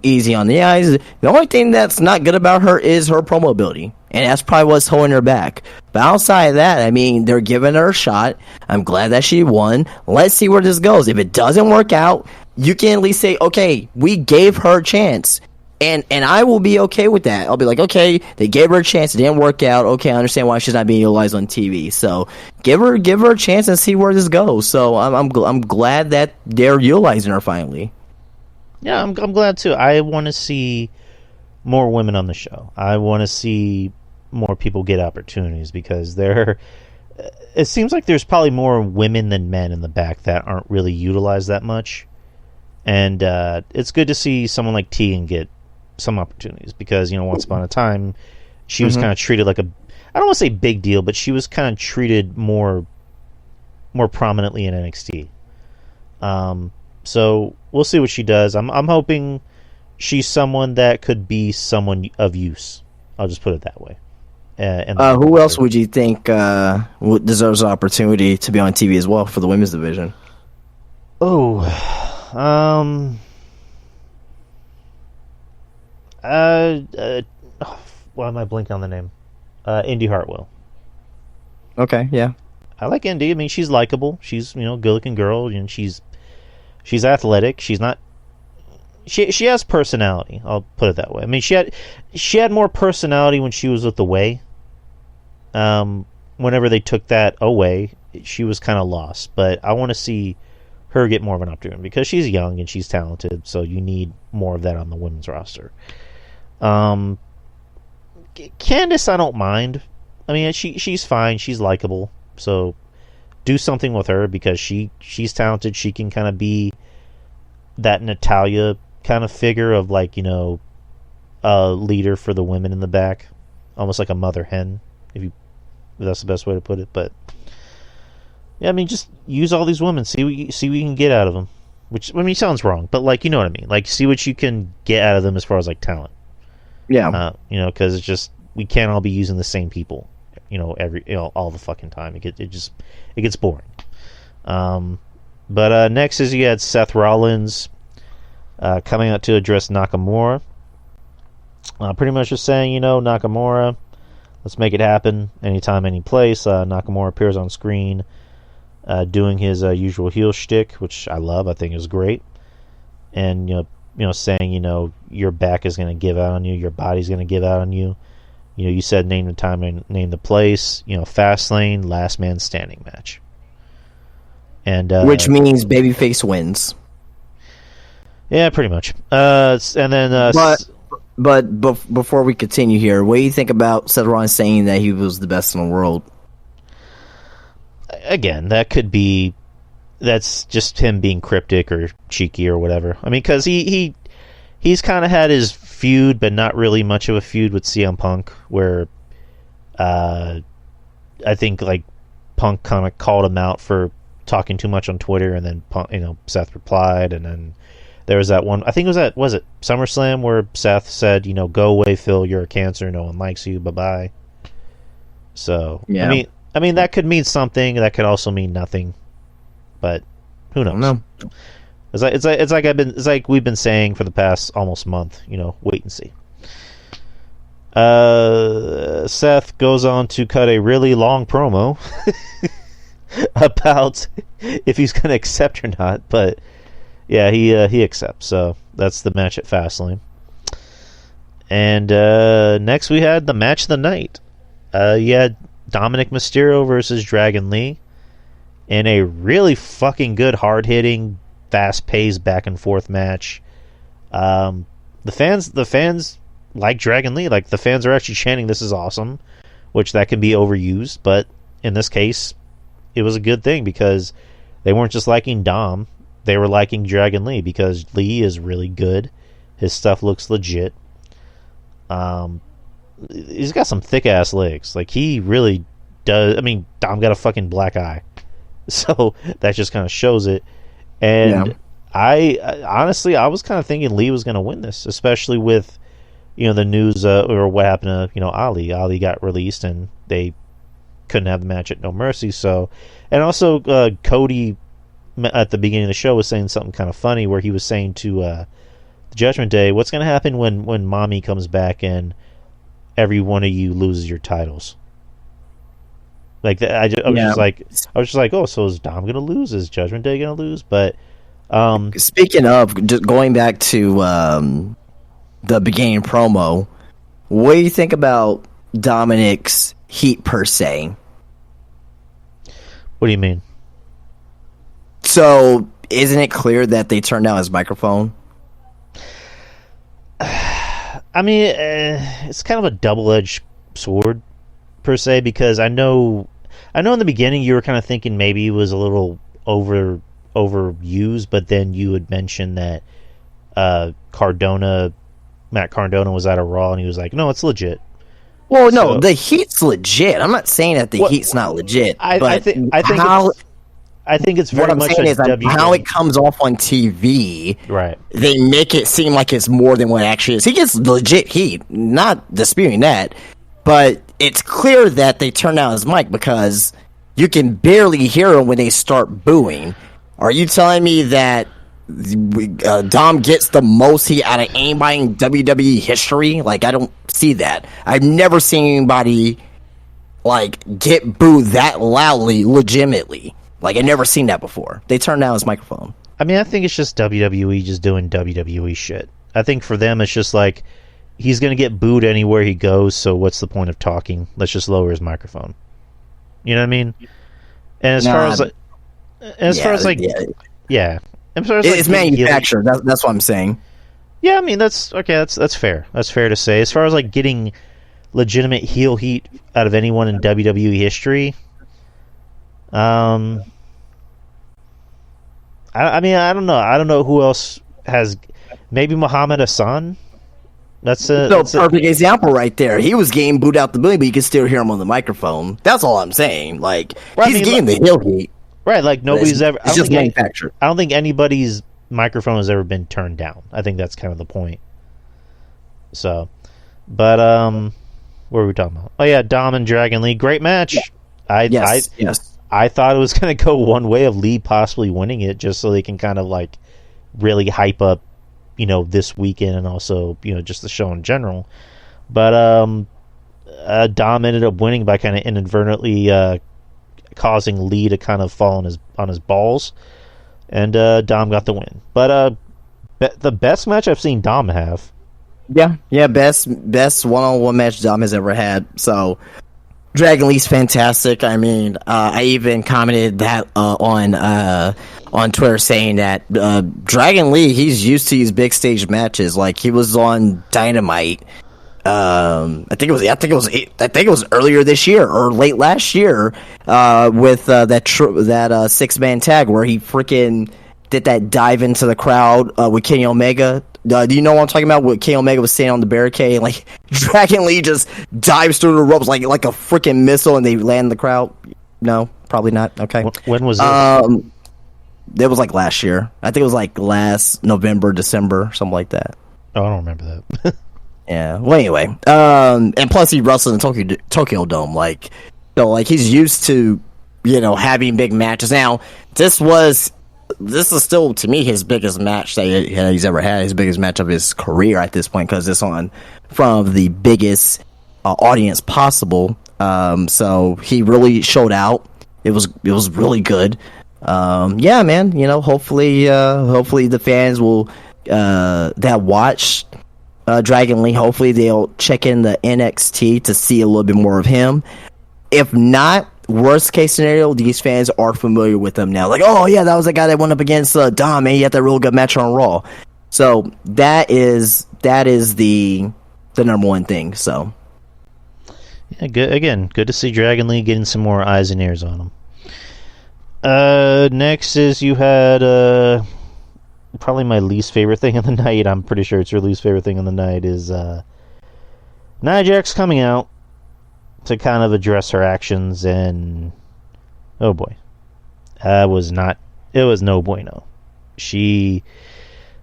easy on the eyes. The only thing that's not good about her is her promo ability, and that's probably what's holding her back. But outside of that, I mean, they're giving her a shot. I'm glad that she won. Let's see where this goes. If it doesn't work out, you can at least say, okay, we gave her a chance. And I will be okay with that. I'll be like, okay, they gave her a chance. It didn't work out. Okay, I understand why she's not being utilized on TV. So give her a chance and see where this goes. So I'm glad that they're utilizing her finally. Yeah, I'm glad too. I want to see more women on the show. I want to see more people get opportunities, because it seems like there's probably more women than men in the back that aren't really utilized that much. And it's good to see someone like Tegan get some opportunities, because once upon a time she was kind of treated like I don't want to say big deal, but she was kind of treated more prominently in NXT. So we'll see what she does. I'm hoping she's someone that could be someone of use. I'll just put it that way. Who else would you think deserves an opportunity to be on TV as well for the women's division? Why am I blanking on the name? Indy Hartwell. Okay, yeah. I like Indy. I mean, she's likable. She's good-looking girl, and she's athletic. She's not she has personality. I'll put it that way. I mean, she had more personality when she was with the Way. Whenever they took that away, she was kind of lost. But I want to see her get more of an opportunity because she's young and she's talented. So you need more of that on the women's roster. Candice, I don't mind. I mean, she's fine. She's likable. So do something with her because she's talented. She can kind of be that Natalya kind of figure of like, you know, a leader for the women in the back, almost like a mother hen, if that's the best way to put it. But yeah, I mean, just use all these women, see what you can get out of them. Which, I mean, sounds wrong, but like, you know what I mean. Like, see what you can get out of them as far as like talent. Yeah. You know, because it's just we can't all be using the same people, you know, all the fucking time. It gets boring. But next is you had Seth Rollins coming out to address Nakamura. Pretty much just saying, you know, Nakamura, let's make it happen anytime, any place. Nakamura appears on screen doing his usual heel shtick, which I love. I think is great. And, you know, saying, you know, your back is going to give out on you, your body's going to give out on you. You know, you said name the time and name the place. You know, Fastlane, last man standing match. And which means babyface wins. Yeah, pretty much. And then, but before we continue here, what do you think about Seth Rollins saying that he was the best in the world? Again, that's just him being cryptic or cheeky or whatever. I mean, because he's kind of had his feud, but not really much of a feud with CM Punk, where I think like Punk kind of called him out for talking too much on Twitter, and then Punk, you know, Seth replied, and then there was that one. I think was it SummerSlam where Seth said, you know, go away, Phil, you're a cancer, no one likes you, bye bye. So yeah. I mean that could mean something. That could also mean nothing. But who knows? No. It's like we've been saying for the past almost month. You know, wait and see. Seth goes on to cut a really long promo about if he's going to accept or not. But yeah, he accepts. So that's the match at Fastlane. And next we had the match of the night. You had Dominic Mysterio versus Dragon Lee in a really fucking good, hard-hitting, fast-paced, back-and-forth match. The fans like Dragon Lee. Like, the fans are actually chanting, "This is awesome," which that can be overused, but in this case, it was a good thing because they weren't just liking Dom, they were liking Dragon Lee because Lee is really good. His stuff looks legit. He's got some thick-ass legs. Like, he really does. I mean, Dom got a fucking black eye. So that just kind of shows it. And yeah. I honestly, I was kind of thinking Lee was going to win this, especially with, you know, the news or what happened to, you know, Ali. Ali got released and they couldn't have the match at No Mercy. So, and also Cody at the beginning of the show was saying something kind of funny where he was saying to the Judgment Day, what's going to happen when Mommy comes back and every one of you loses your titles? Like I was just like, oh, so is Dom gonna lose? Is Judgment Day gonna lose? But speaking of, just going back to the beginning promo, what do you think about Dominic's heat per se? What do you mean? So isn't it clear that they turned down his microphone? I mean, it's kind of a double-edged sword per se, because I know in the beginning you were kind of thinking maybe it was a little overused, but then you had mentioned that Matt Cardona was at a Raw and he was like, no, it's legit. Well, no, the heat's legit. I'm not saying that the heat's not legit. I think it's very much how it comes off on TV. Right. They make it seem like it's more than what it actually is. He gets legit heat, not disputing that, but it's clear that they turned down his mic because you can barely hear him when they start booing. Are you telling me that Dom gets the most heat out of anybody in WWE history? Like, I don't see that. I've never seen anybody like get booed that loudly, legitimately. Like, I've never seen that before. They turned down his microphone. I mean, I think it's just WWE just doing WWE shit. I think for them, it's just like he's going to get booed anywhere he goes, so what's the point of talking? Let's just lower his microphone. You know what I mean? And as far as like, as far as like, yeah. As far as, like, it's manufactured. That's what I'm saying. Yeah, I mean that's okay. That's fair. That's fair to say. As far as like getting legitimate heel heat out of anyone in WWE history, I mean, I don't know. I don't know who else has. Maybe Muhammad Hassan. That's a perfect example right there. He was getting booed out the building, but you could still hear him on the microphone. That's all I'm saying. Like he's getting the heel heat. Right, like nobody's ever. It's just manufactured. I don't think anybody's microphone has ever been turned down. I think that's kind of the point. So, but what were we talking about? Oh yeah, Dom and Dragon Lee, great match. Yeah. I thought it was going to go one way of Lee possibly winning it, just so they can kind of like really hype up, this weekend and also just the show in general. But Dom ended up winning by kind of inadvertently causing Lee to kind of fall on his balls, and Dom got the win. But the best match I've seen Dom have. Yeah, best one-on-one match Dom has ever had. So Dragon Lee's fantastic. I mean, I even commented that on Twitter saying that Dragon Lee, he's used to these big stage matches. Like he was on Dynamite. I think it was earlier this year or late last year with that 6-man tag where he freaking did that dive into the crowd with Kenny Omega. Do you know what I'm talking about? What Kenny Omega was standing on the barricade, and like Dragon Lee just dives through the ropes like a freaking missile, and they land in the crowd. No, probably not. Okay. When was it? It was like last year. I think it was like last November, December, something like that. Oh, I don't remember that. Yeah. Well, anyway, and plus he wrestled in Tokyo Dome, like he's used to having big matches. Now this is still to me his biggest match that he's ever had, his biggest match of his career at this point, because it's on from the biggest audience possible. So he really showed out. It was really good. Yeah, man. Hopefully the fans will that watch Dragon Lee, hopefully they'll check in the NXT to see a little bit more of him. If not, worst case scenario, these fans are familiar with him now. Like, oh yeah, that was the guy that went up against Dom, and he had that real good match on Raw. So that is the number one thing. So yeah, good. Again, good to see Dragon Lee getting some more eyes and ears on him. Next is you had probably my least favorite thing of the night. I'm pretty sure it's your least favorite thing of the night is Nia Jax coming out to kind of address her actions, and oh boy, it was no bueno. She,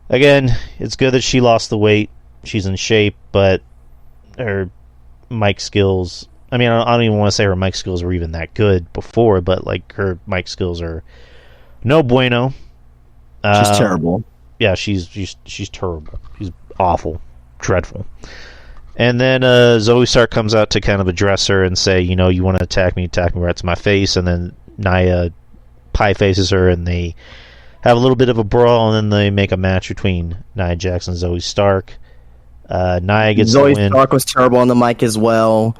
again, it's good that she lost the weight. She's in shape, but her mic skills, I mean, I don't even want to say her mic skills were even that good before, but like her mic skills are no bueno. She's terrible. Yeah, she's terrible. She's awful, dreadful. And then Zoe Stark comes out to kind of address her and say, you want to attack me right to my face. And then Nia pie faces her, and they have a little bit of a brawl, and then they make a match between Nia Jax and Zoe Stark. Nia gets Zoe the win. Stark was terrible on the mic as well.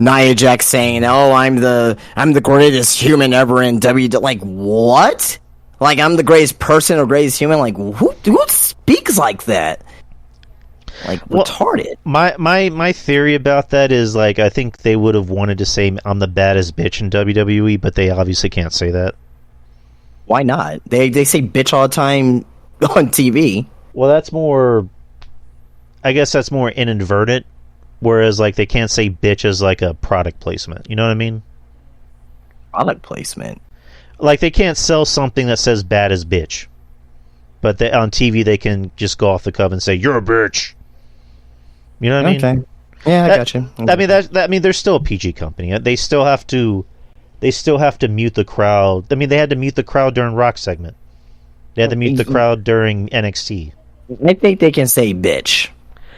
Nia Jax saying, "Oh, I'm the greatest human ever in WWE." Like what? Like I'm the greatest person or greatest human? Like who speaks like that? Like retarded. My theory about that is like I think they would have wanted to say I'm the baddest bitch in WWE, but they obviously can't say that. Why not? They say bitch all the time on TV. Well, that's more. I guess that's more inadvertent. Whereas like they can't say bitch as like a product placement. You know what I mean? Product placement. Like they can't sell something that says bad as bitch, but on TV they can just go off the cuff and say you're a bitch. You know what I mean? Okay. Yeah, I got you. I mean, they're still a PG company. They still have to mute the crowd. I mean, they had to mute the crowd during Rock segment. They had to mute the crowd during NXT. I think they can say bitch.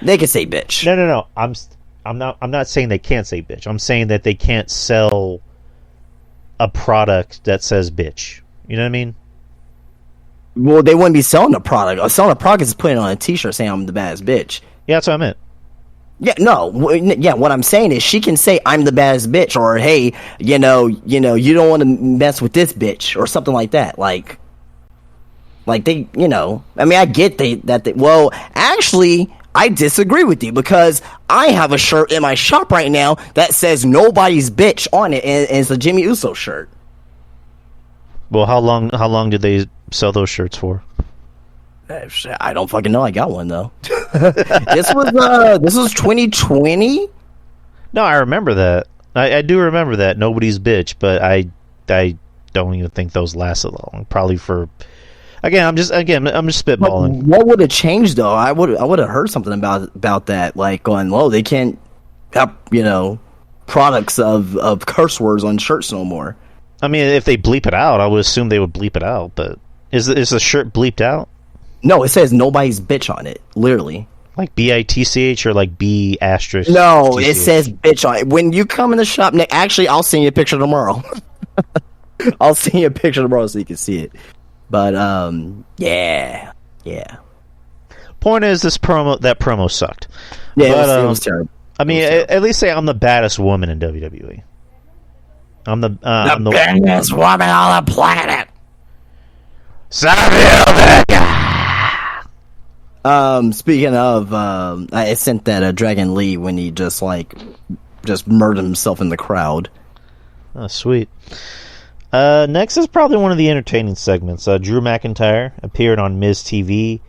They can say bitch. No. I'm not saying they can't say bitch. I'm saying that they can't sell a product that says bitch. You know what I mean? Well, they wouldn't be selling the product. Selling the product is putting on a T-shirt saying I'm the baddest bitch. Yeah, that's what I meant. Yeah, no, yeah. What I'm saying is, she can say I'm the baddest bitch, or hey, you don't want to mess with this bitch, or something like that. Like they, I mean, I get that. Well, actually, I disagree with you because I have a shirt in my shop right now that says nobody's bitch on it, and it's a Jimmy Uso shirt. Well, how long did they sell those shirts for? I don't fucking know. I got one though. This was 2020. No, I remember that. I do remember that. Nobody's bitch, but I don't even think those lasted long. Probably for I'm just spitballing. What would have changed though? I would have heard something about that, like going, "Whoa, they can't have products of curse words on shirts no more." I mean, if they bleep it out, I would assume they would bleep it out. But is the shirt bleeped out? No, it says nobody's bitch on it, literally. Like BITCH or like B asterisk? No, TCH? it says bitch on it. When you come in the shop, Nick, actually, I'll send you a picture tomorrow. I'll send you a picture tomorrow so you can see it. But, yeah. Point is, that promo sucked. Yeah, but, it was terrible. I mean, at least say I'm the baddest woman in WWE. I'm the baddest woman on the planet. Savio Vega. Speaking of, I sent that Dragon Lee when he just murdered himself in the crowd. Oh, sweet. Next is probably one of the entertaining segments. Drew McIntyre appeared on Miz TV.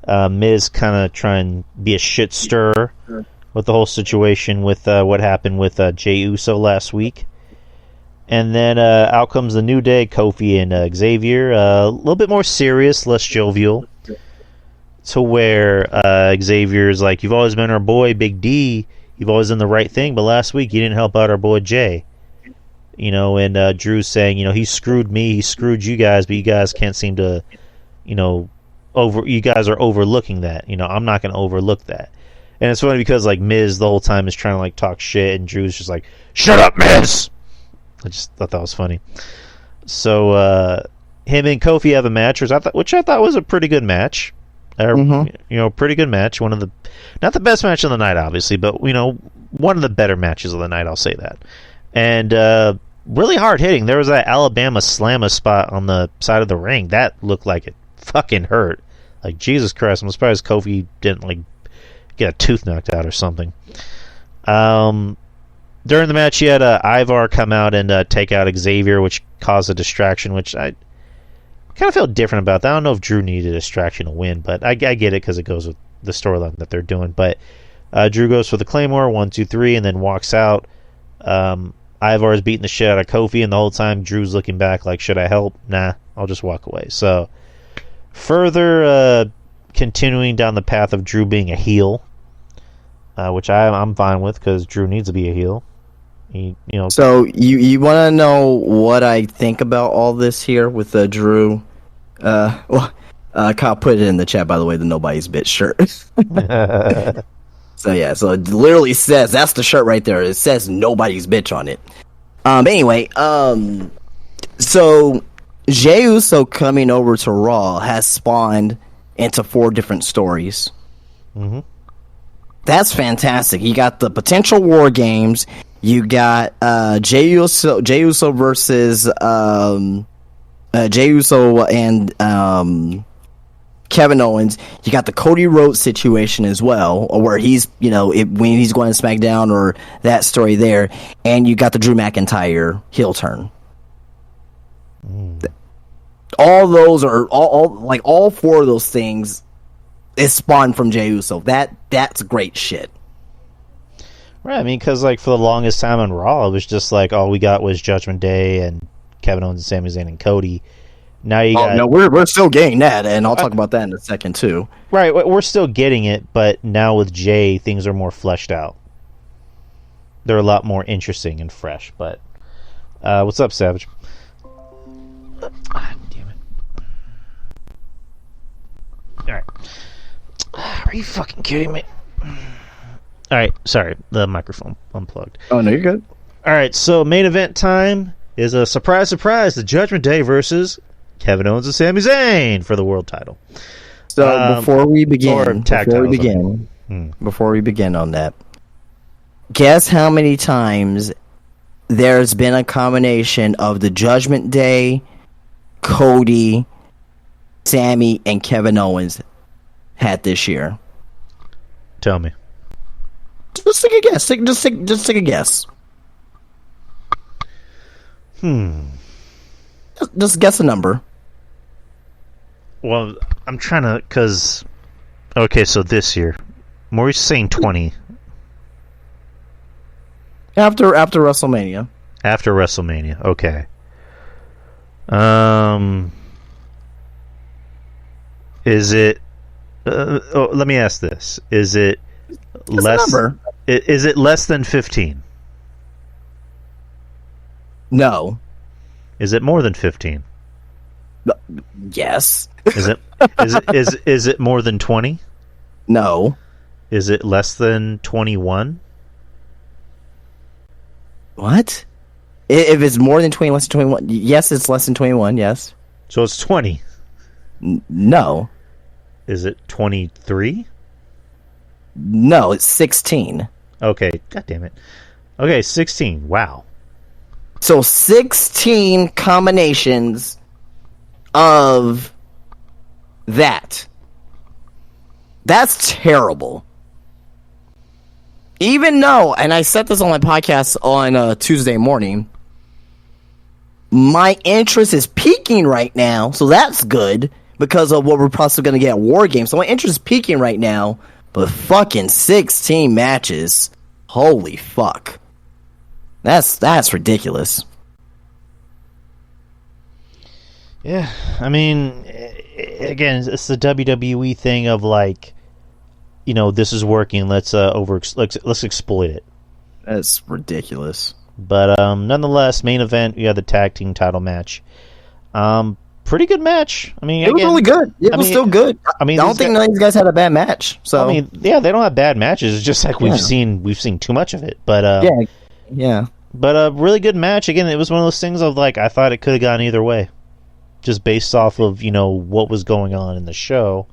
Miz kind of trying to be a shit stirrer with the whole situation with what happened with Jey Uso last week. And then out comes the New Day, Kofi and Xavier. A little bit more serious, less jovial. To where Xavier's like, "You've always been our boy, Big D. You've always done the right thing, but last week you didn't help out our boy Jay." And Drew's saying, he screwed me, he screwed you guys, but you guys can't seem to, you guys are overlooking that. I'm not going to overlook that. And it's funny because, like, Miz the whole time is trying to, like, talk shit, and Drew's just like, "Shut up, Miz!" I just thought that was funny. So, him and Kofi have a match, which I thought was a pretty good match. Pretty good match. One of the, not the best match of the night, obviously, but, one of the better matches of the night, I'll say that. And really hard hitting. There was that Alabama slammer spot on the side of the ring. That looked like it fucking hurt. Like, Jesus Christ, I'm surprised Kofi didn't, like, get a tooth knocked out or something. During the match, he had Ivar come out and take out Xavier, which caused a distraction, which I kind of felt different about that. I don't know if Drew needed a distraction to win, but I get it because it goes with the storyline that they're doing. But Drew goes for the Claymore, 1, 2, 3, and then walks out. Ivar is beating the shit out of Kofi, and the whole time Drew's looking back like, "Should I help? Nah, I'll just walk away." So, further continuing down the path of Drew being a heel, which I'm fine with because Drew needs to be a heel. So you want to know what I think about all this here with Drew? Kyle put it in the chat, by the way, the Nobody's Bitch shirt. So it literally says, that's the shirt right there. It says Nobody's Bitch on it. Anyway, so Jey Uso coming over to Raw has spawned into 4 different stories. Mm-hmm. That's fantastic. You got the potential War Games. You got Jey Uso versus Jey Uso and Kevin Owens. You got the Cody Rhodes situation as well, or where he's when he's going to SmackDown, or that story there. And you got the Drew McIntyre heel turn. All those are all 4 of those things is spawned from Jey Uso. That's great shit. Right, I mean, because like for the longest time on Raw, it was just like all we got was Judgment Day and Kevin Owens and Sami Zayn and Cody. Now you got... no, we're still getting that, and I'll talk about that in a second too. Right, we're still getting it, but now with Jay, things are more fleshed out. They're a lot more interesting and fresh. But what's up, Savage? Damn it! All right, are you fucking kidding me? All right, sorry, the microphone unplugged. Oh, no, you're good. All right, so main event time is a surprise, the Judgment Day versus Kevin Owens and Sami Zayn for the world title. So before we begin on that, guess how many times there's been a combination of the Judgment Day, Cody, Sami, and Kevin Owens had this year? Tell me. Just take a guess. Just take a guess. Just guess a number. Well, I'm trying to, because... Okay, so this year. Maurice saying 20. After WrestleMania. After WrestleMania, okay. Is it... let me ask this. Is it less... Is it less than 15? No. Is it more than 15? Yes. Is it more than 20? No. Is it less than 21? What? If it's more than 20, less than 21? Yes, it's less than 21, yes. So it's 20. No. Is it 23? No, it's 16. Okay, god damn it. Okay, 16. Wow. So 16 combinations of that. That's terrible. Even though, and I said this on my podcast on Tuesday morning, my interest is peaking right now, so that's good because of what we're possibly going to get at War Games. So my interest is peaking right now, but fucking 16 matches, holy fuck. That's ridiculous. Yeah, I mean, again, it's the WWE thing of like, you know, this is working. Let's exploit it. That's ridiculous. But nonetheless, main event, you had the tag team title match. Pretty good match. I mean, it was really good. It was still good. I mean, I don't think none of these guys had a bad match. So I mean, yeah, they don't have bad matches. It's just like we've seen too much of it. But yeah. But a really good match. Again, it was one of those things of like I thought it could have gone either way, just based off of what was going on in the show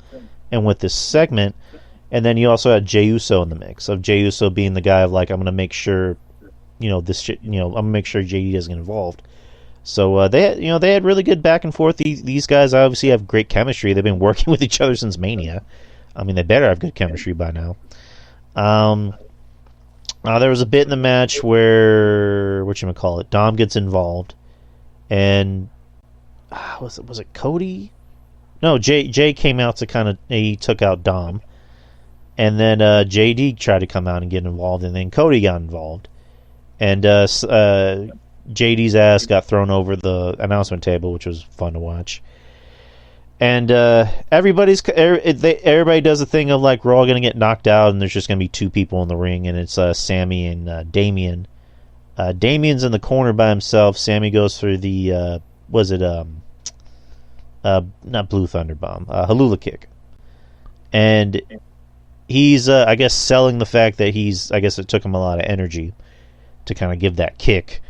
and with this segment. And then you also had Jey Uso in the mix, of Jey Uso being the guy of like, I'm going to make sure, this shit, I'm going to make sure JD doesn't get involved. So they had really good back and forth. These guys obviously have great chemistry. They've been working with each other since Mania. I mean, they better have good chemistry by now. There was a bit in the match where Dom gets involved, and was it Cody? No, Jay came out to he took out Dom. And then JD tried to come out and get involved, and then Cody got involved. And JD's ass got thrown over the announcement table, which was fun to watch. And everybody does a thing of like, we're all going to get knocked out, and there's just going to be two people in the ring, and it's Sammy and Damian. Damian's in the corner by himself. Sammy goes for the, not Blue Thunder Bomb, Halula Kick. And he's, I guess, selling the fact that it took him a lot of energy to kind of give that kick.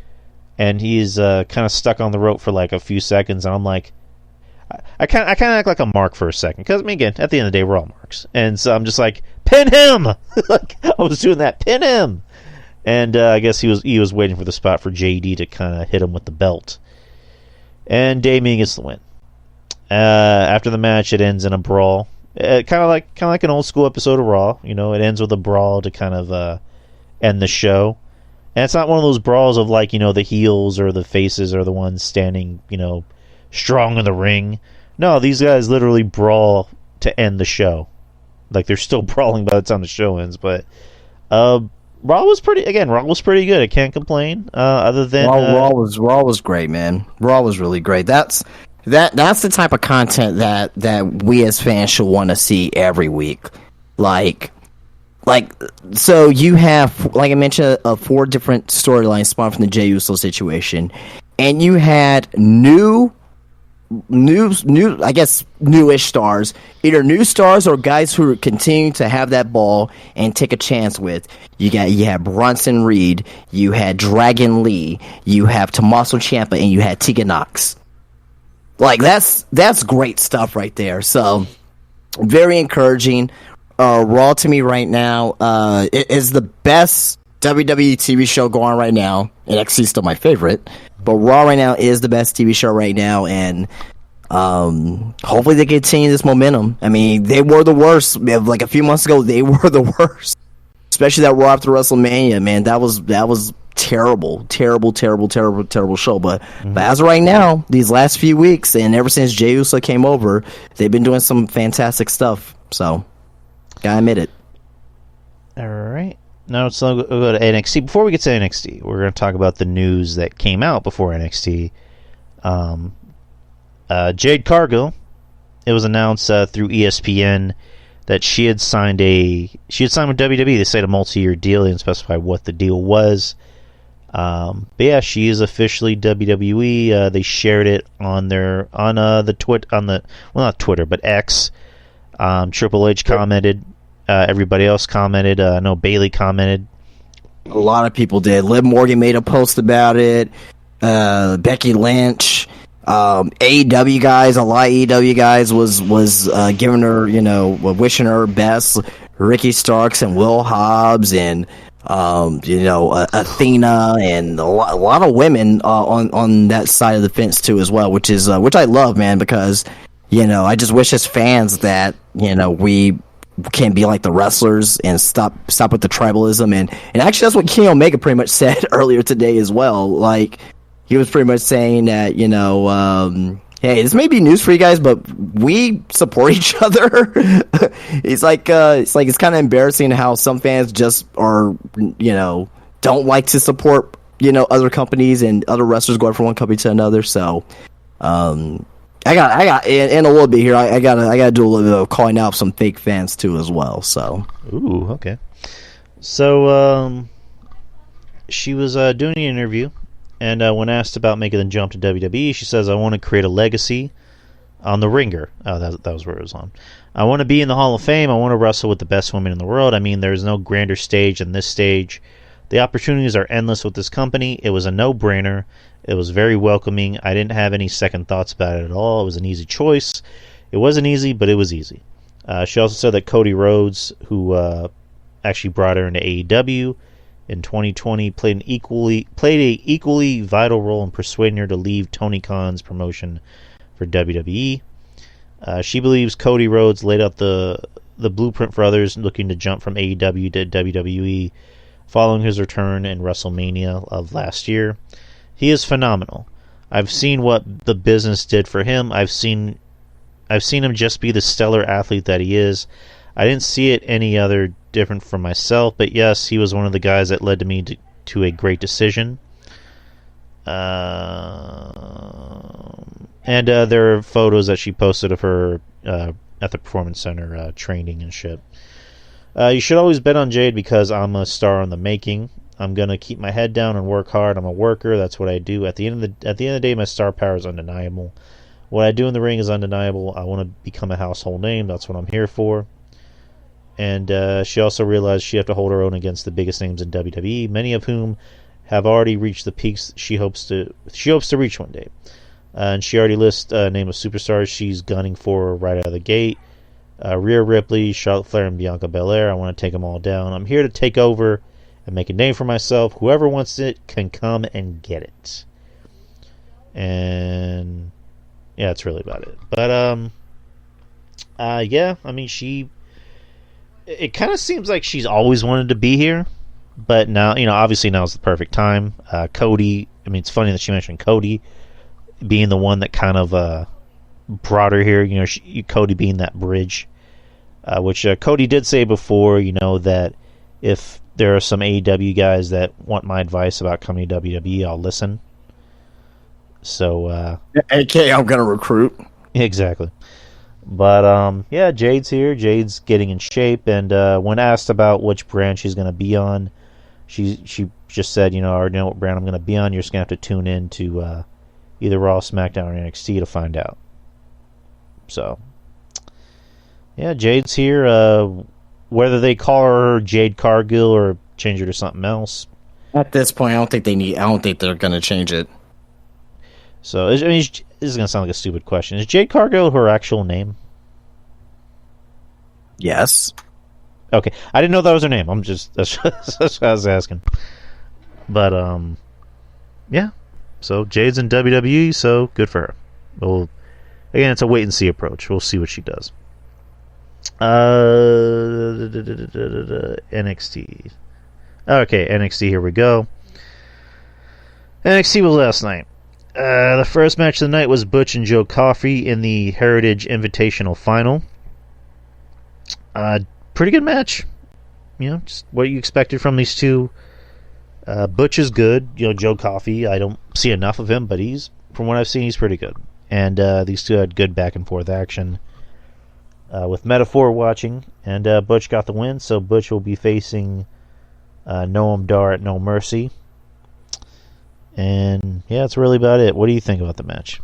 And he's kind of stuck on the rope for like a few seconds. And I'm like, I kind of act like a mark for a second. Because, I mean, again, at the end of the day, we're all marks. And so I'm just like, pin him! Like, I was doing that, pin him! And I guess he was waiting for the spot for JD to kind of hit him with the belt. And Damian gets the win. After the match, it ends in a brawl. Kind of like an old school episode of Raw. It ends with a brawl to kind of end the show. And it's not one of those brawls of like, the heels or the faces are the ones standing, strong in the ring. No, these guys literally brawl to end the show. Like, they're still brawling by the time the show ends. But Raw was pretty good. I can't complain. Other than Raw was great, man. Raw was really great. That's the type of content that we as fans should want to see every week. Like, so you have, like I mentioned, 4 different storylines spawned from the Jey Uso situation, and you had new, I guess, newish stars, either new stars or guys who are continuing to have that ball and take a chance with. You had Bronson Reed, you had Dragon Lee, you have Tommaso Ciampa, and you had Tegan Nox. Like that's great stuff right there. So very encouraging. Raw to me right now it is the best WWE TV show going right now. NXT is still my favorite, but Raw right now is the best TV show right now, and hopefully they continue this momentum. I mean, they were the worst. Like a few months ago, they were the worst. Especially that Raw after WrestleMania, man. That was terrible show. But as of right now, these last few weeks, and ever since Jey Uso came over, they've been doing some fantastic stuff. So, gotta admit it. All right. Now let's go to NXT. Before we get to NXT, we're going to talk about the news that came out before NXT. Jade Cargill, it was announced through ESPN that she had signed with WWE. They said a multi-year deal. They didn't specify what the deal was. But yeah, she is officially WWE. They shared it on not Twitter, but X. Triple H commented. Everybody else commented. I know Bayley commented. A lot of people did. Liv Morgan made a post about it. Becky Lynch. AEW guys, a lot of AEW guys was giving her, wishing her best. Ricky Starks and Will Hobbs and Athena and a lot of women on that side of the fence too as well, which I love, man, because I just wish as fans that we can't be like the wrestlers and stop with the tribalism and actually that's what Kenny Omega pretty much said earlier today as well. Like, he was pretty much saying that, hey, this may be news for you guys, but we support each other. It's kind of embarrassing how some fans just are, don't like to support, other companies and other wrestlers going from one company to another. So, I got in a little bit here. I gotta do a little bit of calling out some fake fans too as well. So, ooh, okay. So, she was doing an interview. And when asked about making the jump to WWE, she says, I want to create a legacy on the Ringer. Oh, that was where it was on. I want to be in the Hall of Fame. I want to wrestle with the best women in the world. I mean, there's no grander stage than this stage. The opportunities are endless with this company. It was a no-brainer. It was very welcoming. I didn't have any second thoughts about it at all. It was an easy choice. It wasn't easy, but it was easy. She also said that Cody Rhodes, who actually brought her into AEW, in 2020, played an equally vital role in persuading her to leave Tony Khan's promotion for WWE. She believes Cody Rhodes laid out the blueprint for others looking to jump from AEW to WWE following his return in WrestleMania of last year. He is phenomenal. I've seen what the business did for him. I've seen him just be the stellar athlete that he is. I didn't see it any other different from myself, but yes, he was one of the guys that led me to a great decision. And there are photos that she posted of her at the Performance Center training and shit. You should always bet on Jade because I'm a star in the making. I'm gonna keep my head down and work hard. I'm a worker. That's what I do. At the end of the day, my star power is undeniable. What I do in the ring is undeniable. I want to become a household name. That's what I'm here for. And she also realized she had to hold her own against the biggest names in WWE, many of whom have already reached the peaks she hopes to reach one day. And she already lists a name of superstars she's gunning for right out of the gate. Rhea Ripley, Charlotte Flair, and Bianca Belair. I want to take them all down. I'm here to take over and make a name for myself. Whoever wants it can come and get it. And yeah, that's really about it. But yeah, I mean, it kind of seems like she's always wanted to be here, but now, obviously now's the perfect time. Cody, I mean, it's funny that she mentioned Cody being the one that kind of brought her here, Cody being that bridge, which Cody did say before, that if there are some AEW guys that want my advice about coming to WWE, I'll listen. So, AK, I'm going to recruit. Exactly. But, yeah, Jade's here. Jade's getting in shape. And when asked about which brand she's going to be on, she just said, I already know what brand I'm going to be on. You're just going to have to tune in to either Raw, SmackDown, or NXT to find out. So, yeah, Jade's here. Whether they call her Jade Cargill or change her to something else. At this point, I don't think they're going to change it. So, I mean, this is going to sound like a stupid question. Is Jade Cargill her actual name? Yes. Okay, I didn't know that was her name. That's what I was asking. But yeah. So Jade's in WWE, so good for her. Again, it's a wait and see approach. We'll see what she does. NXT. Okay, NXT. Here we go. NXT was last night. The first match of the night was Butch and Joe Coffey in the Heritage Invitational Final. Pretty good match. Just what you expected from these two. Butch is good. Joe Coffey, I don't see enough of him, but from what I've seen, he's pretty good. And these two had good back and forth action. With Metaphor watching, and Butch got the win, so Butch will be facing Noam Dar at No Mercy. And yeah, that's really about it. What do you think about the match?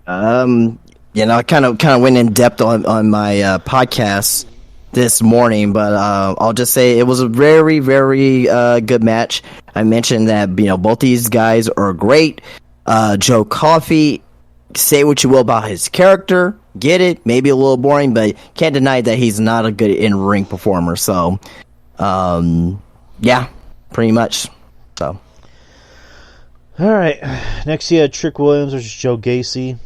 I kind of went in depth on my podcast this morning, but I'll just say it was a very, very good match. I mentioned that both these guys are great. Joe Coffey, say what you will about his character, get it, maybe a little boring, but can't deny that he's not a good in-ring performer. So, yeah, pretty much. So, all right. Next, you had Trick Williams versus Joe Gacy.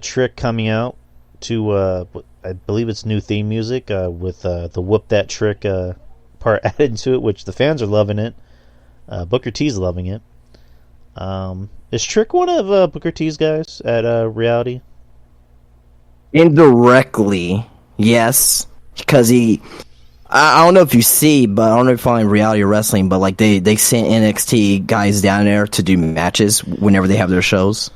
Trick coming out to I believe it's new theme music with the Whoop That Trick part added into it, which the fans are loving it. Booker T's loving it. Is Trick one of Booker T's guys at Reality? Indirectly, yes, because I don't know if you see, but I don't know if you find Reality Wrestling, but like they sent NXT guys down there to do matches whenever they have their shows.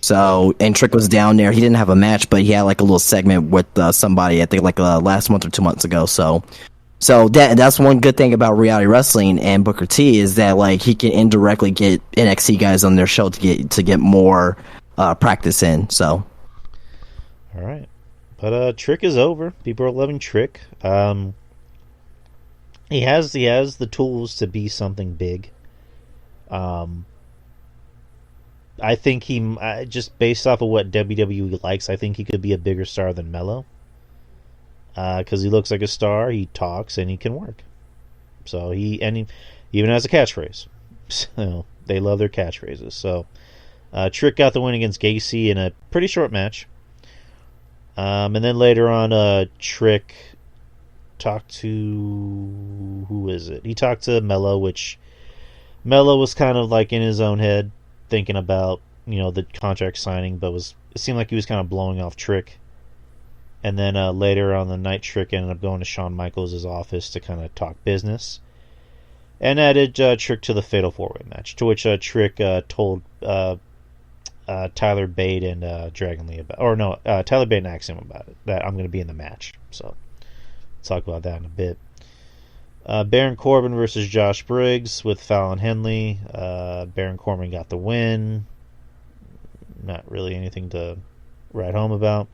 So, and Trick was down there. He didn't have a match, but he had like a little segment with somebody, I think like last month or 2 months ago. So that's one good thing about Reality Wrestling and Booker T is that like he can indirectly get NXT guys on their show to get more practice in. So, all right, but Trick is over. People are loving Trick. He has the tools to be something big. I think he just based off of what WWE likes, I think he could be a bigger star than Melo. Because he looks like a star, he talks, and he can work. So he even has a catchphrase. So they love their catchphrases. So Trick got the win against Gacy in a pretty short match. And then later on, Trick talked to who is it? He talked to Melo, which Melo was kind of like in his own head, thinking about the contract signing, but it seemed like he was kind of blowing off Trick. And then later on the night, Trick ended up going to Shawn Michaels' office to kind of talk business, and added Trick to the Fatal 4-Way match, to which Trick told Tyler Bate and Dragon Lee Tyler Bate and Axiom about it, that I'm going to be in the match. So we'll talk about that in a bit. Baron Corbin versus Josh Briggs with Fallon Henley. Baron Corbin got the win. Not really anything to write home about.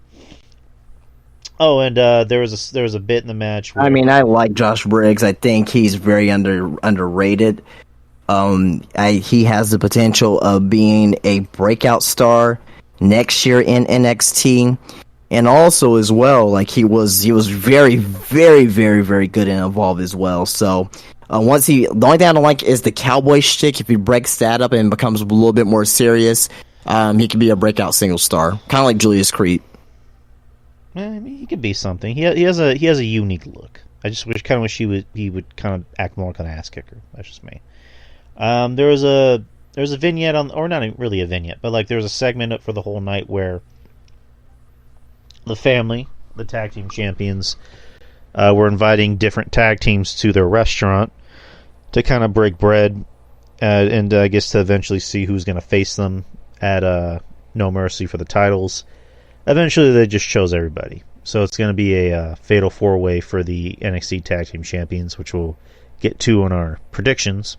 Oh, and there was a bit in the match where, I mean, I like Josh Briggs. I think he's very underrated. He has the potential of being a breakout star next year in NXT. And also, as well, like he was very, very, very, very good and involved as well. So, the only thing I don't like is the cowboy shtick. If he breaks that up and becomes a little bit more serious, he could be a breakout single star, kind of like Julius Creed. I mean, he could be something. He has a unique look. I just wish he would kind of act more like an ass kicker. That's just me. There was a vignette or not really a vignette, but like there was a segment up for the whole night where the family, the tag team champions, were inviting different tag teams to their restaurant to kind of break bread, and I guess to eventually see who's going to face them at No Mercy for the titles. Eventually, they just chose everybody. So it's going to be a fatal 4-way for the NXT Tag Team Champions, which we'll get to in our predictions.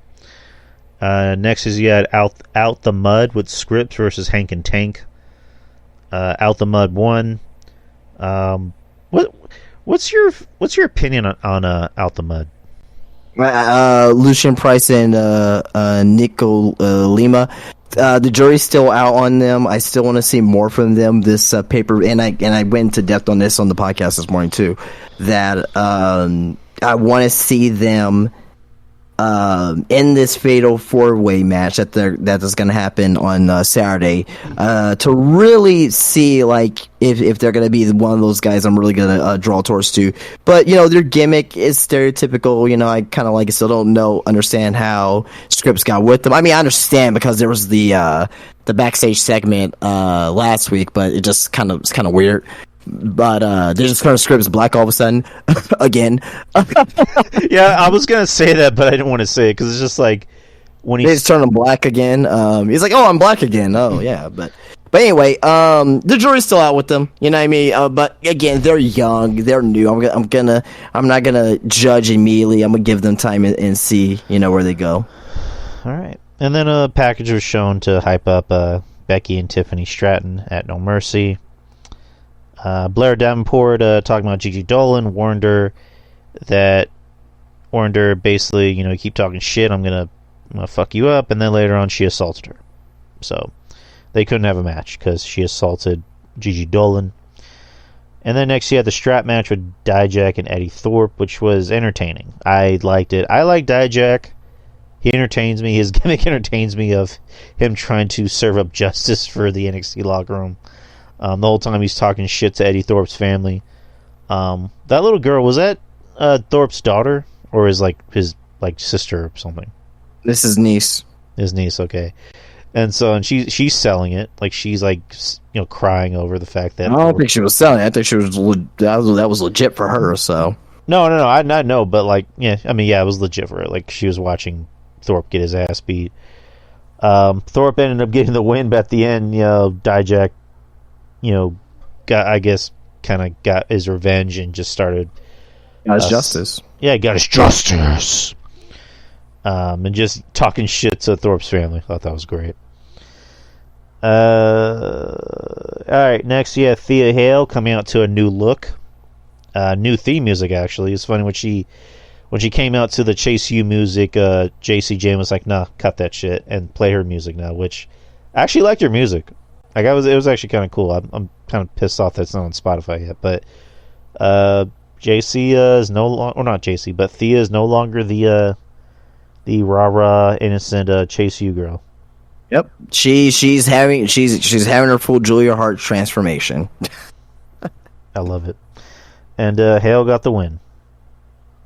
Next is you had Out the Mud with Scripps versus Hank and Tank. Out the Mud won. What's your opinion on Out the Mud? Lucian Price and Nico Lima. The jury's still out on them. I still want to see more from them this paper, and I went into depth on this on the podcast this morning too. That I want to see them in this fatal 4-way match that is going to happen on Saturday to really see like if they're going to be one of those guys I'm really going to draw towards to. But their gimmick is stereotypical. I kind of like it, still don't understand how Scripps got with them. I mean, I understand because there was the backstage segment last week, but it's kind of weird. But they're just kind of Scripps black all of a sudden again. Yeah, I was gonna say that, but I didn't want to say it because it's just like when he's turning black again. He's like, "Oh, I'm black again." Oh, yeah, but anyway, the jury's still out with them. You know what I mean? But again, they're young, they're new. I'm not gonna judge immediately. I'm gonna give them time and see where they go. All right, and then a package was shown to hype up Becky and Tiffany Stratton at No Mercy. Blair Davenport talking about Gigi Dolan warned her basically, keep talking shit, I'm gonna fuck you up, and then later on she assaulted her. So they couldn't have a match because she assaulted Gigi Dolan. And then next you had the strap match with Dijak and Eddie Thorpe, which was entertaining. I liked it. I like Dijak. He entertains me. His gimmick entertains me of him trying to serve up justice for the NXT locker room. The whole time he's talking shit to Eddie Thorpe's family. That little girl, was that Thorpe's daughter or his sister or something? This is niece. His niece, okay. And she's selling it, like she's crying over the fact that I don't think she was selling it. I think she was that was legit for her. So no, I know, but it was legit for her. Like she was watching Thorpe get his ass beat. Thorpe ended up getting the win, but at the end, Dijak got his revenge and just started got his justice. Yeah, got his justice. And just talking shit to Thorpe's family. I thought that was great. Alright, next you have Thea Hale coming out to a new look. New theme music, actually. It's funny when she came out to the Chase U music, JC Jane was like, nah, cut that shit and play her music now, which I actually liked her music. Like it was actually kind of cool. I'm kind of pissed off that it's not on Spotify yet, but JC is no longer, or not JC, but Thea is no longer the rah-rah innocent Chase U girl. Yep, she's having her full Julia Hart transformation. I love it. And Hale got the win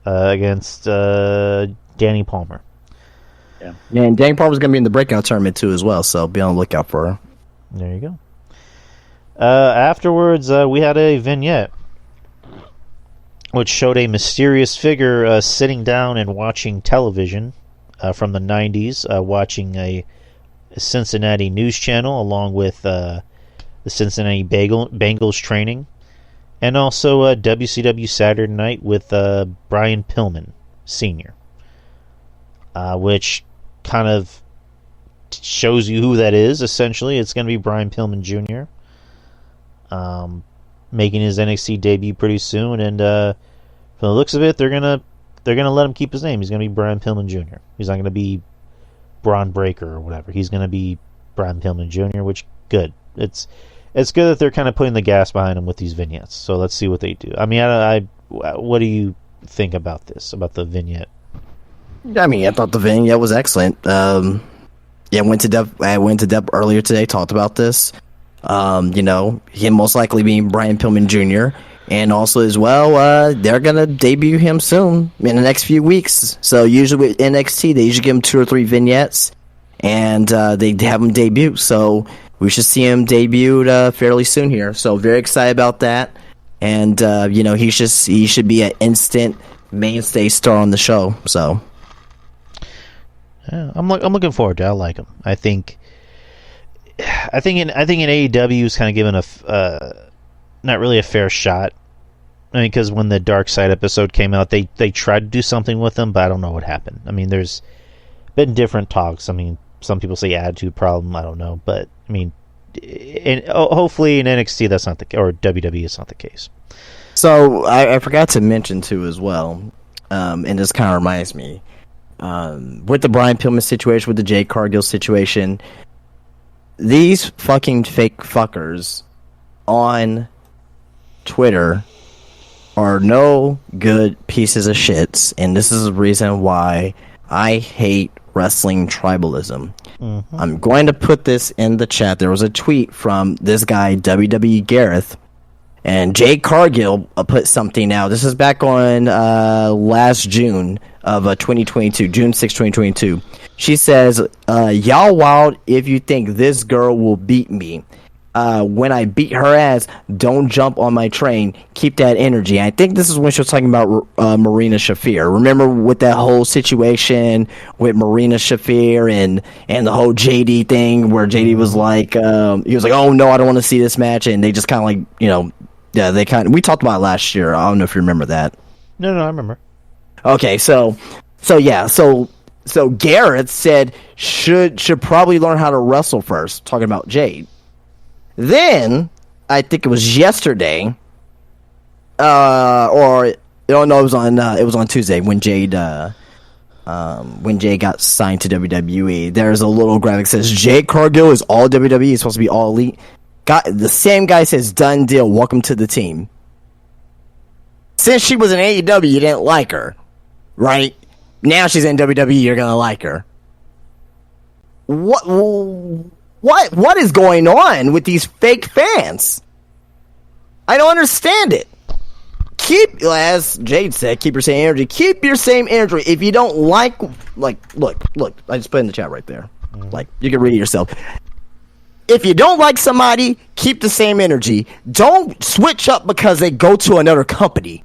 against Danny Palmer. Yeah, and Danny Palmer's gonna be in the breakout tournament too as well, so be on the lookout for her. There you go. Afterwards, we had a vignette which showed a mysterious figure sitting down and watching television from the 90s, watching a Cincinnati news channel along with the Cincinnati Bengals training, and also WCW Saturday Night with Brian Pillman Sr., which kind of shows you who that is. Essentially, it's going to be Brian Pillman Jr. Making his NXT debut pretty soon, and from the looks of it, they're gonna let him keep his name. He's going to be Brian Pillman Jr. He's not going to be Braun Breaker or whatever. He's going to be Brian Pillman Jr., which good. It's good that they're kind of putting the gas behind him with these vignettes. So let's see what they do. I mean, what do you think about this? About the vignette? I mean, I thought the vignette was excellent. I went to depth earlier today, talked about this. Him most likely being Brian Pillman Jr. And also as well, they're going to debut him soon in the next few weeks. So usually with NXT, they usually give him 2 or 3 vignettes and they have him debut. So we should see him debuted fairly soon here. So very excited about that. And, he should be an instant mainstay star on the show. So yeah, I'm looking forward to it. I like him. I think in AEW is kind of given not really a fair shot. I mean, because when the Dark Side episode came out, they tried to do something with him, but I don't know what happened. I mean, there's been different talks. I mean, some people say attitude problem. I don't know, but I mean, hopefully in NXT that's not or WWE is not the case. So I forgot to mention too as well, and this kind of reminds me, with the Brian Pillman situation, with the Jade Cargill situation, these fucking fake fuckers on Twitter are no good pieces of shits, and this is the reason why I hate wrestling tribalism. Mm-hmm. I'm going to put this in the chat. There was a tweet from this guy, WWE Gareth, and Jade Cargill put something out. This is back on last June of 2022, June 6, 2022. She says, y'all wild if you think this girl will beat me. When I beat her ass, don't jump on my train. Keep that energy. I think this is when she was talking about Marina Shafir. Remember with that whole situation with Marina Shafir and the whole JD thing where JD was like, he was like, oh no, I don't want to see this match. And they just kind of like, you know, yeah, we talked about it last year. I don't know if you remember that. No, I remember. Okay, so Garrett said should probably learn how to wrestle first, talking about Jade. Then, I think it was yesterday, or it was on Tuesday when Jade got signed to WWE. There's a little graphic that says Jade Cargill is all WWE, he's supposed to be all elite. The same guy says, done deal, welcome to the team. Since she was in AEW, you didn't like her, right? Now she's in WWE, you're gonna like her. What is going on with these fake fans? I don't understand it. As Jade said, keep your same energy. Keep your same energy. If you don't look, I just put it in the chat right there. Like, you can read it yourself. If you don't like somebody, keep the same energy. Don't switch up because they go to another company.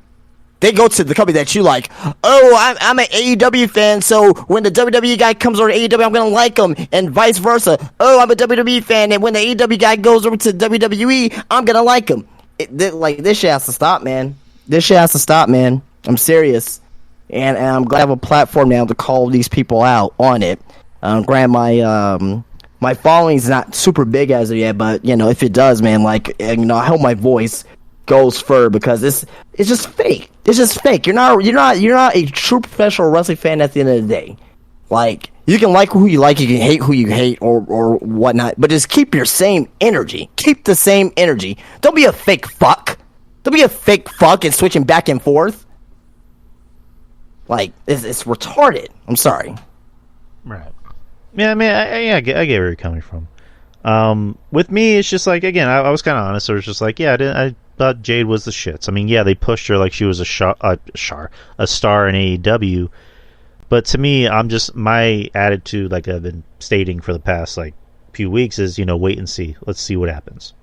They go to the company that you like. Oh, I'm an AEW fan, so when the WWE guy comes over to AEW, I'm going to like him, and vice versa. Oh, I'm a WWE fan, and when the AEW guy goes over to WWE, I'm going to like him. This shit has to stop, man. This shit has to stop, man. I'm serious. And I'm glad I have a platform now to call these people out on it. Granted, my following's not super big as of yet, but, you know, if it does, man, like, you know, I hope my voice goes further because it's just fake. It's just fake. You're not a true professional wrestling fan at the end of the day. Like, you can like who you like, you can hate who you hate or whatnot, but just keep your same energy. Keep the same energy. Don't be a fake fuck. Don't be a fake fuck and switching back and forth. Like, it's retarded. I'm sorry. Right. Yeah, I mean, I get where you're coming from. With me, it's just like, again, I was kind of honest. I was just like, yeah, I thought Jade was the shits. I mean, yeah, they pushed her like she was a star in AEW. But to me, my attitude, like I've been stating for the past like few weeks, is, you know, wait and see. Let's see what happens.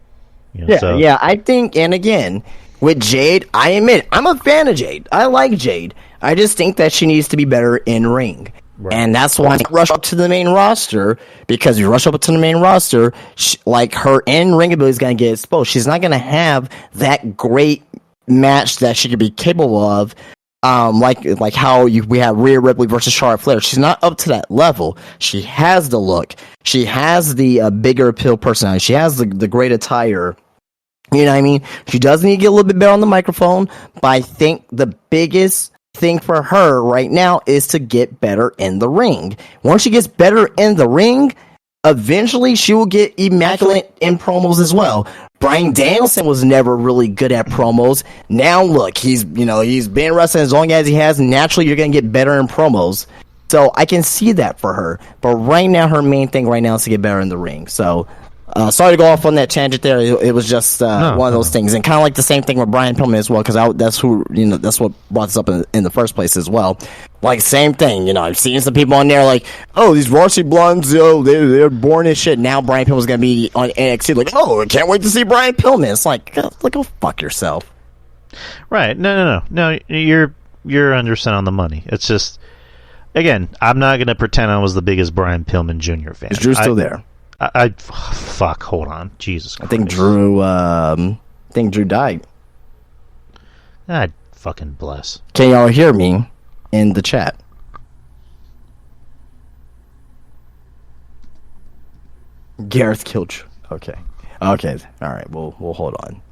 You know, yeah. I think, and again, with Jade, I admit I'm a fan of Jade. I like Jade. I just think that she needs to be better in ring. Right. And that's why I rush up to the main roster, because if you rush up to the main roster, like her in-ring ability is going to get exposed. She's not going to have that great match that she could be capable of, like how we have Rhea Ripley versus Charlotte Flair. She's not up to that level. She has the look. She has the bigger appeal personality. She has the great attire. You know what I mean? She does need to get a little bit better on the microphone, but I think the biggest thing for her right now is to get better in the ring. Once she gets better in the ring, eventually she will get immaculate in promos as well. Bryan Danielson was never really good at promos. Now look, he's been wrestling as long as he has. Naturally, you're going to get better in promos. So I can see that for her. But right now, her main thing right now is to get better in the ring. So sorry to go off on that tangent there. It was just one of those things, and kind of like the same thing with Brian Pillman as well, because that's what brought this up in the first place as well. Like, same thing, you know. I've seen some people on there like, oh, these varsity blondes, they're born as shit. Now Brian Pillman's gonna be on NXT, like, oh, I can't wait to see Brian Pillman. It's like go fuck yourself. Right? No. You're 100% on the money. It's just, again, I'm not gonna pretend I was the biggest Brian Pillman Jr. fan. Is Drew still there? Fuck, hold on. Jesus Christ. I think Drew died. God fucking bless. Can y'all hear me in the chat? Gareth killed Drew. Okay. Alright, we'll hold on.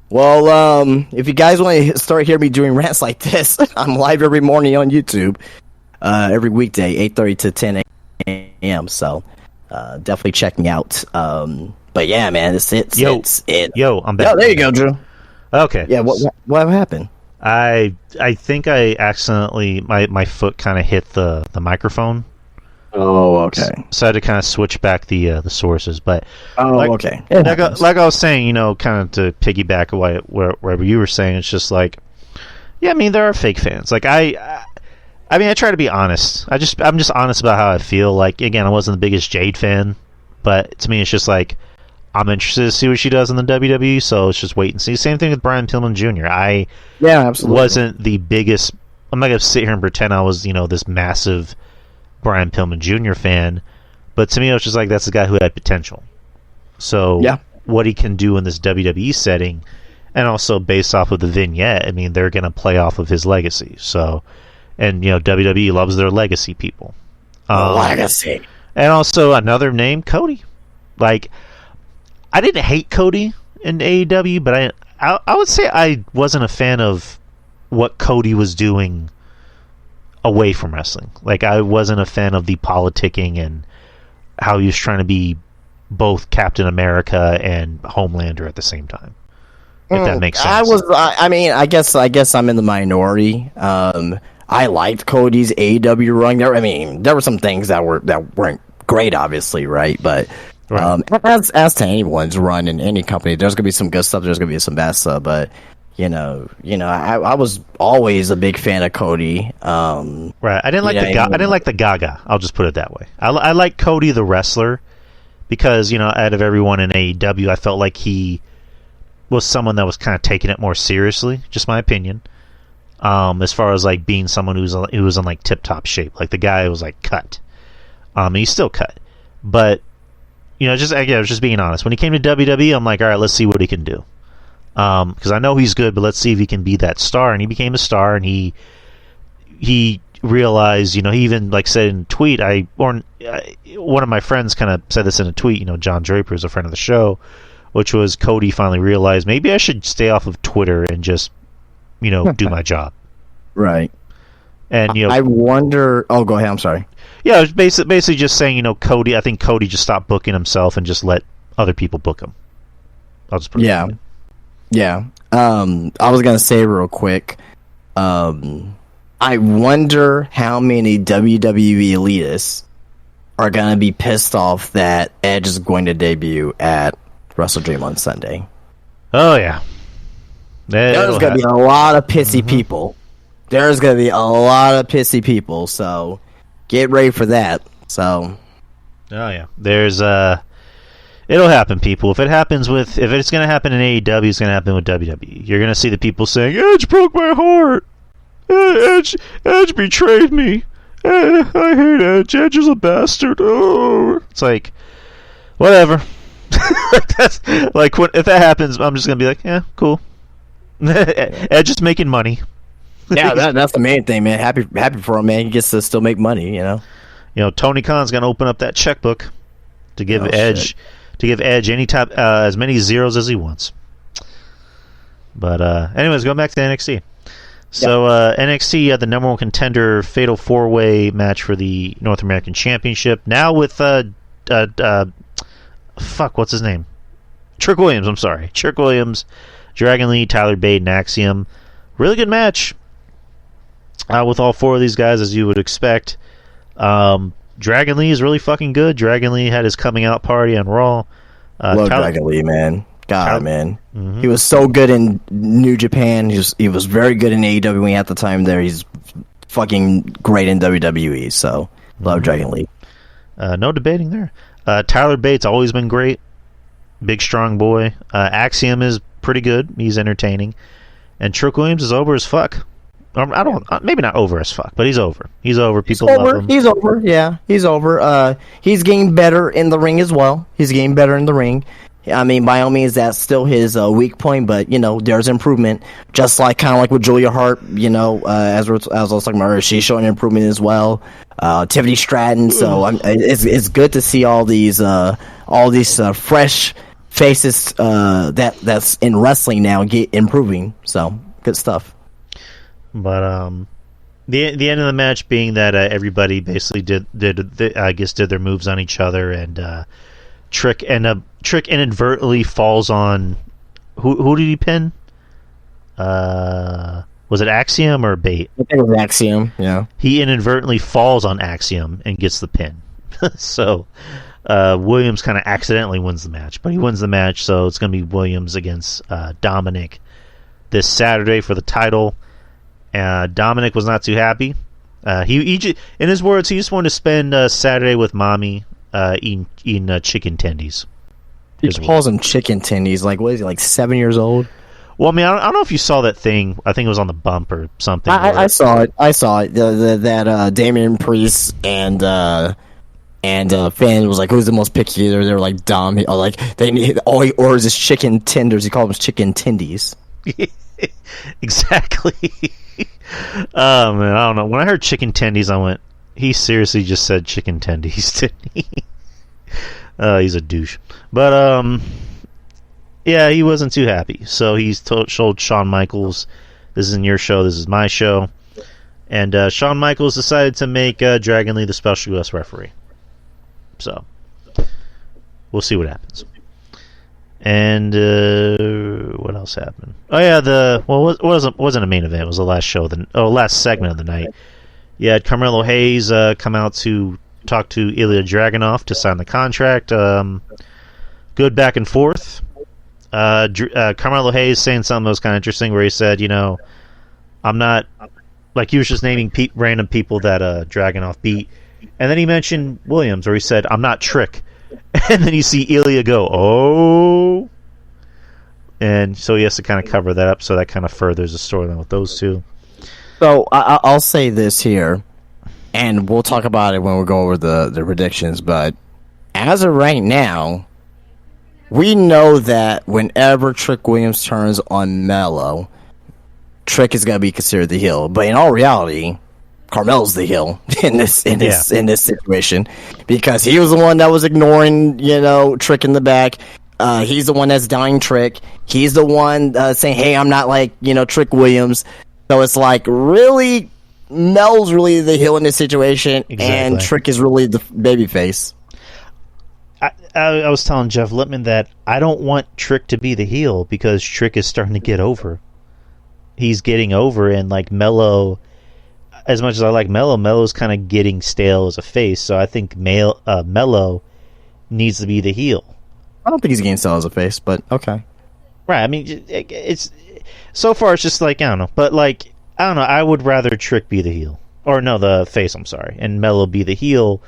Well, if you guys want to start hearing me doing rants like this, I'm live every morning on YouTube. every weekday, 8:30 to 10 a.m. So definitely checking out. But yeah, man, it's it. Yo, I'm back. Oh, there you go, Drew. Okay. Yeah, what happened? I think I accidentally my foot kind of hit the microphone. Oh, okay. So I had to kind of switch back the sources, but okay. Like I was saying, you know, kind of to piggyback wherever you were saying, it's just like, yeah, I mean, there are fake fans. Like I mean, I try to be honest. I'm just honest about how I feel. Like, again, I wasn't the biggest Jade fan, but to me, it's just like, I'm interested to see what she does in the WWE, so let's just wait and see. Same thing with Brian Pillman Jr. I wasn't the biggest. I'm not going to sit here and pretend I was, you know, this massive Brian Pillman Jr. fan, but to me, it was just like, that's a guy who had potential. So, what he can do in this WWE setting, and also based off of the vignette, I mean, they're going to play off of his legacy. So, and, you know, WWE loves their legacy people. Legacy. And also, another name, Cody. Like, I didn't hate Cody in AEW, but I would say I wasn't a fan of what Cody was doing away from wrestling. Like, I wasn't a fan of the politicking and how he was trying to be both Captain America and Homelander at the same time. If that makes sense. I guess I'm in the minority. I liked Cody's AEW run. There were some things that weren't great, obviously, right? But as to anyone's run in any company, there's gonna be some good stuff. There's gonna be some bad stuff. But I was always a big fan of Cody. Right. I didn't like the Gaga. I'll just put it that way. I like Cody the wrestler because, you know, out of everyone in AEW, I felt like he was someone that was kind of taking it more seriously. Just my opinion. As far as like being someone who was in like tip top shape, like the guy was like cut. He's still cut, but you know, I was just being honest. When he came to WWE, I'm like, all right, let's see what he can do. Because I know he's good, but let's see if he can be that star. And he became a star, and he realized, you know, he even like said in a tweet. One of my friends kind of said this in a tweet. You know, John Draper is a friend of the show, which was Cody finally realized maybe I should stay off of Twitter and just, you know, do my job. Right. And you know, I wonder. Oh, go ahead. I'm sorry. Yeah, it was basically just saying, you know, Cody. I think Cody just stopped booking himself and just let other people book him. I'll just put it that way. Yeah. I was gonna say real quick. I wonder how many WWE elitists are gonna be pissed off that Edge is going to debut at Wrestle Dream on Sunday. Oh yeah. There's gonna be a lot of pissy people. There's gonna be a lot of pissy people. So get ready for that. So. Oh yeah. There's it'll happen, people. If it's going to happen in AEW, it's going to happen with WWE. You're going to see the people saying, Edge broke my heart. Edge betrayed me. I hate Edge. Edge is a bastard. Oh. It's like, whatever. That's like, if that happens, I'm just going to be like, yeah, cool. Edge is making money. Yeah, that's the main thing, man. Happy for him, man. He gets to still make money, you know. You know, Tony Khan's going to open up that checkbook to give Edge... Shit. To give Edge any type, as many zeros as he wants. But anyways, going back to NXT. So NXT had the number one contender fatal 4-way match for the North American Championship. Now with what's his name? Trick Williams. I'm sorry, Trick Williams, Dragon Lee, Tyler Bate, and Axiom. Really good match. With all four of these guys, as you would expect. Dragon Lee is really fucking good. Dragon Lee had his coming out party on Raw. Love Dragon Lee, man. Man. Mm-hmm. He was so good in New Japan. He was very good in AEW when he had the time there. He's fucking great in WWE. So love Dragon Lee. No debating there. Tyler Bates always been great. Big strong boy. Axiom is pretty good. He's entertaining. And Trick Williams is over as fuck. Maybe not over as fuck, but he's over. He's over. People love him. He's over. Yeah, he's over. He's getting better in the ring as well. He's getting better in the ring. I mean, by all means, that's still his weak point, but you know, there's improvement. Just like kind of like with Julia Hart, you know, as I was talking about her, she's showing improvement as well. Tiffany Stratton. So it's good to see all these fresh faces that's in wrestling now get improving. So good stuff. But the end of the match being that everybody basically did their moves on each other, and Trick inadvertently falls on who did he pin? Was it Axiom or Bait? I think it was Axiom. Yeah, he inadvertently falls on Axiom and gets the pin. So Williams kind of accidentally wins the match, but he wins the match. So it's going to be Williams against Dominic this Saturday for the title. Dominic was not too happy. He in his words, he just wanted to spend Saturday with mommy eating chicken tendies. He calls them chicken tendies. Like, what is he, like 7 years old? Well, I mean, I don't know if you saw that thing. I think it was on the bump or something. I saw it. That Damian Priest and Finn was like, who's the most picky eater? They were like, Dom. All he orders is chicken tenders. He called them chicken tendies. Exactly. Oh man, I don't know. When I heard chicken tendies, I went, he seriously just said chicken tendies, didn't he? He's a douche. But yeah, he wasn't too happy. So he's told Shawn Michaels, this isn't your show, this is my show. And Shawn Michaels decided to make Dragon Lee the special U.S. referee. So we'll see what happens. And what else happened? Oh yeah, it wasn't a main event. It was the last show. Last segment of the night. You had Carmelo Hayes come out to talk to Ilya Dragunov to sign the contract. Good back and forth. Carmelo Hayes saying something that was kind of interesting, where he said, I'm not, like, he was just naming random people that Dragunov beat, and then he mentioned Williams, where he said, I'm not Trick. And then you see Ilya go, oh. And so he has to kind of cover that up, so that kind of furthers the storyline with those two. So I'll say this here, and we'll talk about it when we go over the predictions, but as of right now, we know that whenever Trick Williams turns on Melo, Trick is going to be considered the heel. But in all reality, Carmelo's the heel in this situation, because he was the one that was ignoring, Trick in the back. He's the one that's dying Trick. He's the one saying, "Hey, I'm not like Trick Williams." So it's like, really, Mel's really the heel in this situation, exactly. And Trick is really the babyface. I was telling Jeff Lippman that I don't want Trick to be the heel, because Trick is starting to get over. He's getting over, and like Melo. As much as I like Melo, Melo's kind of getting stale as a face, so I think Melo needs to be the heel. I don't think he's getting stale as a face, but okay. Right, I mean, it's so far it's just like, I don't know, but like, I don't know, I would rather Trick be the heel. Or no, the face, I'm sorry, and Melo be the heel,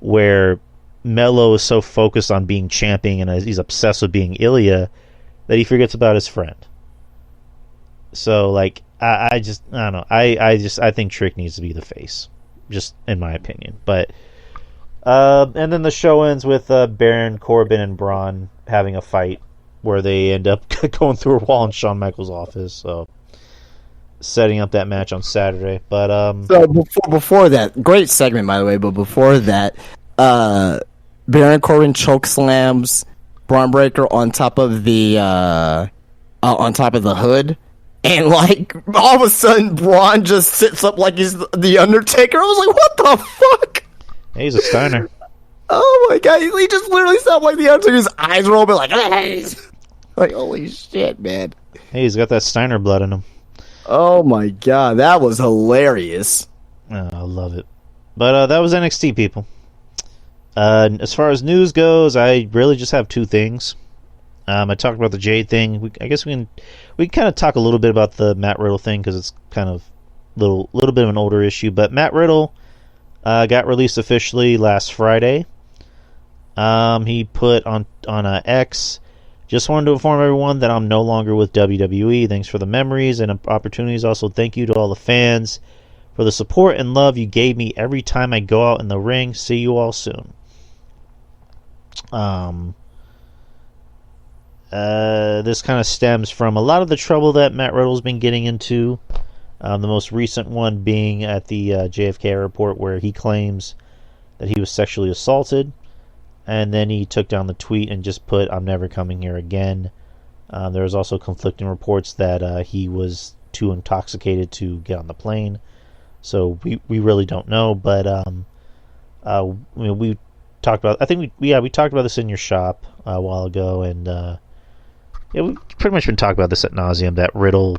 where Melo is so focused on being champion and he's obsessed with being Ilya that he forgets about his friend. So, like, I don't know. I think Trick needs to be the face, just in my opinion. But and then the show ends with Baron Corbin and Braun having a fight, where they end up going through a wall in Shawn Michaels' office. So setting up that match on Saturday. But so before that, great segment by the way. But before that, Baron Corbin chokeslams Braun Breaker on top of the hood. And, like, all of a sudden, Braun just sits up like he's the Undertaker. I was like, what the fuck? He's a Steiner. Oh, my God. He just literally sat like the Undertaker. His eyes were open, like, like, holy shit, man. Hey, he's got that Steiner blood in him. Oh, my God. That was hilarious. Oh, I love it. But that was NXT, people. As far as news goes, I really just have two things. I talked about the Jade thing. I guess we can kind of talk a little bit about the Matt Riddle thing, because it's kind of little bit of an older issue. But Matt Riddle got released officially last Friday. He put on X, just wanted to inform everyone that I'm no longer with WWE. Thanks for the memories and opportunities. Also, thank you to all the fans for the support and love you gave me every time I go out in the ring. See you all soon. This kind of stems from a lot of the trouble that Matt Riddle's been getting into. The most recent one being at the JFK airport, where he claims that he was sexually assaulted, and then he took down the tweet and just put, "I'm never coming here again." There was also conflicting reports that he was too intoxicated to get on the plane. So we really don't know. But we talked about. I think we talked about this in your shop a while ago, and we've pretty much been talking about this ad nauseum. That Riddle.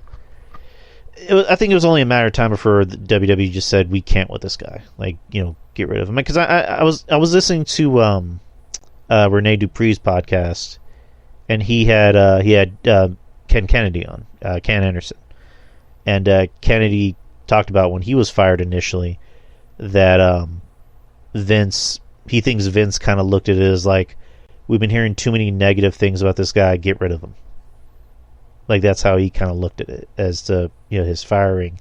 I think it was only a matter of time before the WWE just said we can't with this guy. Like, get rid of him. Because I was listening to Rene Dupree's podcast, and he had Ken Kennedy on, Ken Anderson, and Kennedy talked about when he was fired initially that Vince, he thinks Vince kind of looked at it as like, we've been hearing too many negative things about this guy, get rid of him. Like, that's how he kind of looked at it, as to his firing.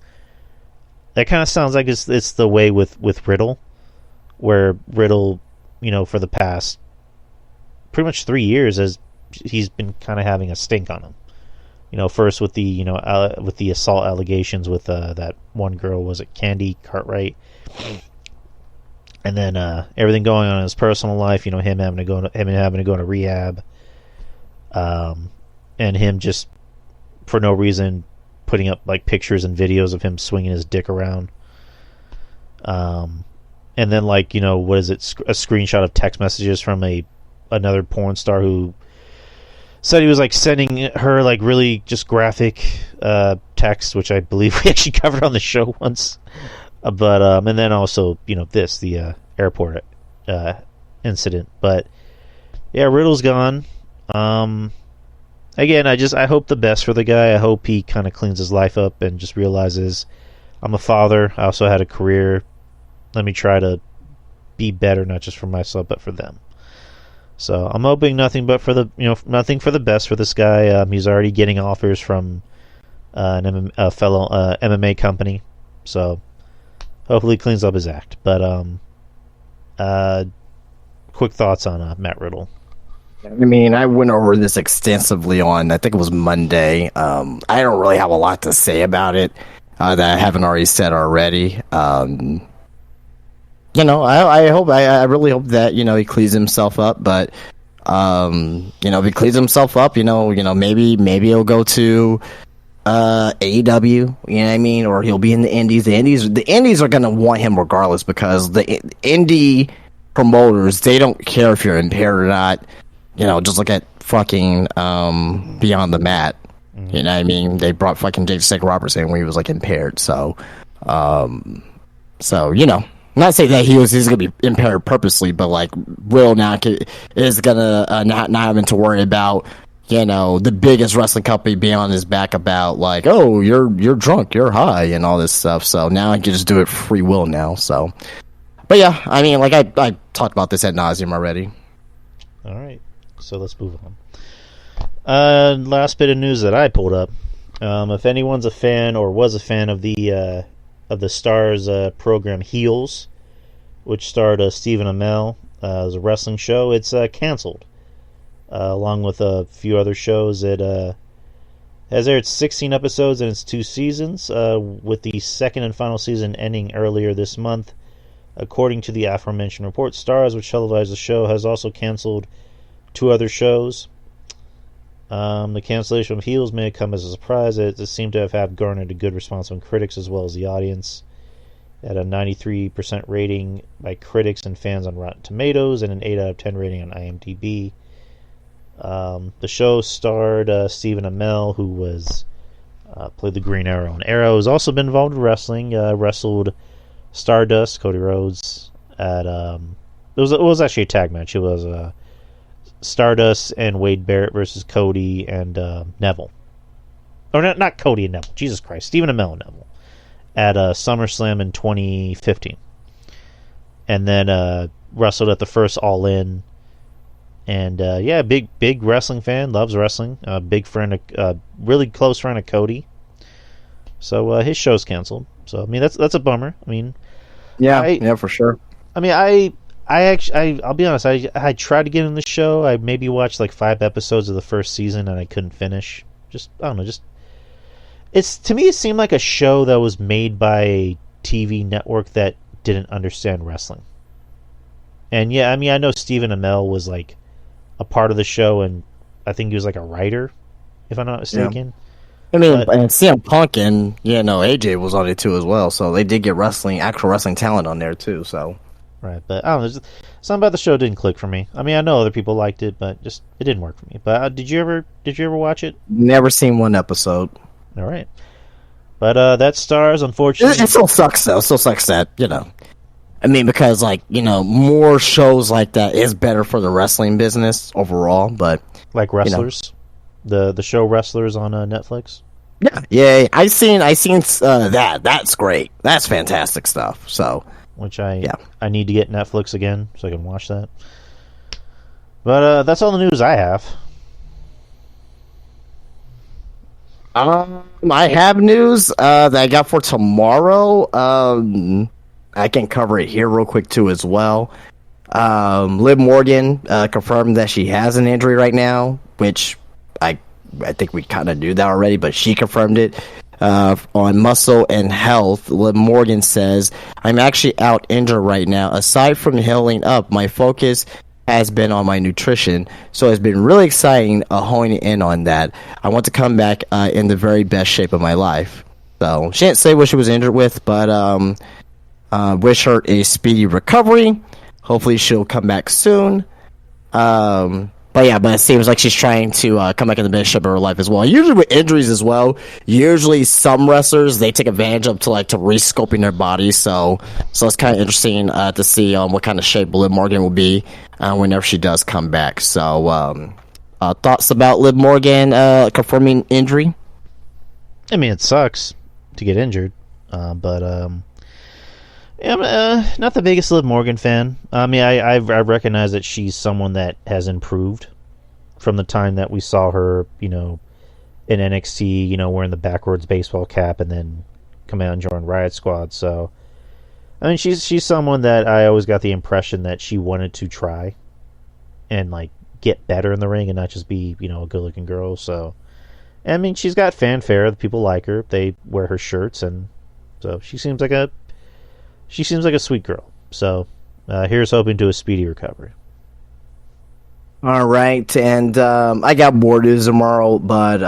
That kind of sounds like it's the way with Riddle, where Riddle, for the past pretty much 3 years, he's been kind of having a stink on him. First with the with the assault allegations with that one girl, was it Candy Cartwright, and then everything going on in his personal life. Him having to go to rehab, and him just for no reason putting up like pictures and videos of him swinging his dick around. And then what is it? A screenshot of text messages from another porn star who said he was like sending her like really just graphic text, which I believe we actually covered on the show once. But and then also the airport incident. But yeah, Riddle's gone. Again, I hope the best for the guy. I hope he kind of cleans his life up and just realizes, I'm a father. I also had a career. Let me try to be better, not just for myself, but for them. So I'm hoping nothing but for nothing for the best for this guy. He's already getting offers from a fellow MMA company. So hopefully he cleans up his act. But quick thoughts on Matt Riddle. I mean, I went over this extensively on, I think it was Monday. I don't really have a lot to say about it that I haven't already said already. I really hope that, he cleans himself up, but, if he cleans himself up, maybe he'll go to AEW, you know what I mean? Or he'll be in the Indies. The Indies are going to want him regardless, because the indie promoters, they don't care if you're impaired or not. Just look at fucking Beyond the Mat. You know what I mean? They brought fucking Jake Snake Robertson when he was like impaired. So, I'm not saying that he's gonna be impaired purposely, but like Will now is gonna not having to worry about the biggest wrestling company being on his back about like, oh, you're drunk, you're high, and all this stuff. So now I can just do it free will now. So, but yeah, I mean, like I talked about this ad nauseum already. All right. So let's move on. Last bit of news that I pulled up. If anyone's a fan or was a fan of the Starz program Heels, which starred Stephen Amell, it was a wrestling show. It's canceled, along with a few other shows. It has aired 16 episodes in its 2 seasons, with the second and final season ending earlier this month. According to the aforementioned report, Starz, which televised the show, has also canceled 2 other shows. The cancellation of Heels may have come as a surprise. It seemed to have garnered a good response from critics as well as the audience. It had a 93% rating by critics and fans on Rotten Tomatoes and an 8 out of 10 rating on IMDb. The show starred Stephen Amell, who was played the Green Arrow in Arrow. Has also been involved in wrestling. Wrestled Stardust, Cody Rhodes at it was actually a tag match. It was Stardust and Wade Barrett versus Cody and Neville. Or not Cody and Neville. Jesus Christ. Stephen Amell and Neville. At SummerSlam in 2015. And then wrestled at the first All In. And big wrestling fan. Loves wrestling. Big friend, really close friend of Cody. So his show's canceled. So I mean that's a bummer. I mean, yeah, for sure. I mean, I'll be honest. I tried to get in the show. I maybe watched like 5 episodes of the first season, and I couldn't finish. I don't know. To me, it seemed like a show that was made by a TV network that didn't understand wrestling. And yeah, I mean, I know Stephen Amell was like a part of the show, and I think he was like a writer, if I'm not mistaken. I mean, and CM Punk and AJ was on it too as well, so they did get actual wrestling talent on there too. So, right, but I don't know, something about the show didn't click for me. I mean, I know other people liked it, but just it didn't work for me. But did you ever watch it? Never seen one episode. All right, but that stars, unfortunately, it still sucks though. It still sucks that I mean, because more shows like that is better for the wrestling business overall, but like Wrestlers. The show Wrestlers on Netflix. Yeah. I seen that. That's great. That's fantastic stuff. So, which I need to get Netflix again so I can watch that. But that's all the news I have. I have news that I got for tomorrow. I can cover it here real quick too as well. Liv Morgan confirmed that she has an injury right now, which I think we kind of knew that already, but she confirmed it. On Muscle and Health, Liv Morgan says, "I'm actually out injured right now. Aside from healing up, my focus has been on my nutrition, so it's been really exciting honing in on that. I want to come back in the very best shape of my life." So she didn't say what she was injured with, but wish her a speedy recovery. Hopefully she'll come back soon. But it seems like she's trying to come back in the best shape of her life as well. Usually with injuries as well, some wrestlers, they take advantage of to re-scoping their bodies. So it's kind of interesting to see what kind of shape Liv Morgan will be whenever she does come back. So thoughts about Liv Morgan confirming injury? I mean, it sucks to get injured, but I'm not the biggest Liv Morgan fan. I mean, I recognize that she's someone that has improved from the time that we saw her, in NXT, wearing the backwards baseball cap and then come out and join Riot Squad. So, I mean, she's someone that I always got the impression that she wanted to try and get better in the ring and not just be, a good-looking girl. So, I mean, she's got fanfare. The people like her. They wear her shirts, and so she seems like a sweet girl. So, here's hoping to a speedy recovery. All right, and I got more news tomorrow, but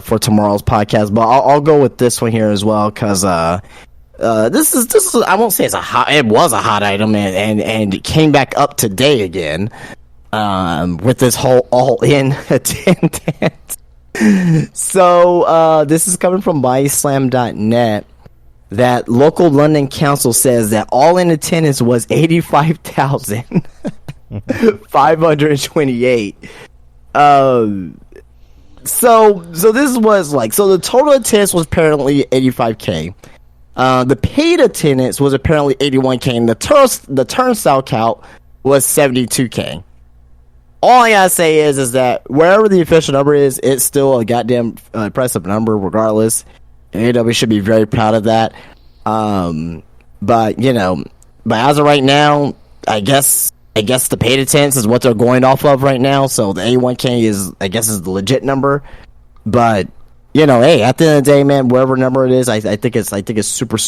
for tomorrow's podcast, but I'll go with this one here as well because this is I won't say it was a hot item and it came back up today again with this whole all-in attendance. So this is coming from BodySlam.net. That local London council says that all-in attendance was 85,528. So this was the total attendance was apparently 85K. The paid attendance was apparently 81K, and the turnstile count was 72K. All I gotta say is that wherever the official number is, it's still a goddamn impressive number regardless. AEW should be very proud of that. But as of right now, I guess the paid attendance is what they're going off of right now. So the A1K is the legit number. But hey, at the end of the day, man, whatever number it is, I think it's super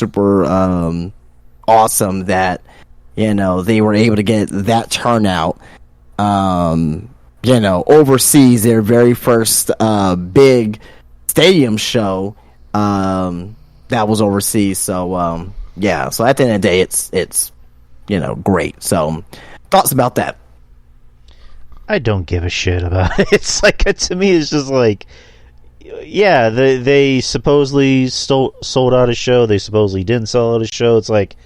awesome that they were able to get that turnout. Overseas, their very first big stadium show. That was overseas, so so at the end of the day, it's great. So thoughts about that? I don't give a shit about it. It's to me, it's just they supposedly sold out a show. They supposedly didn't sell out a show. It's at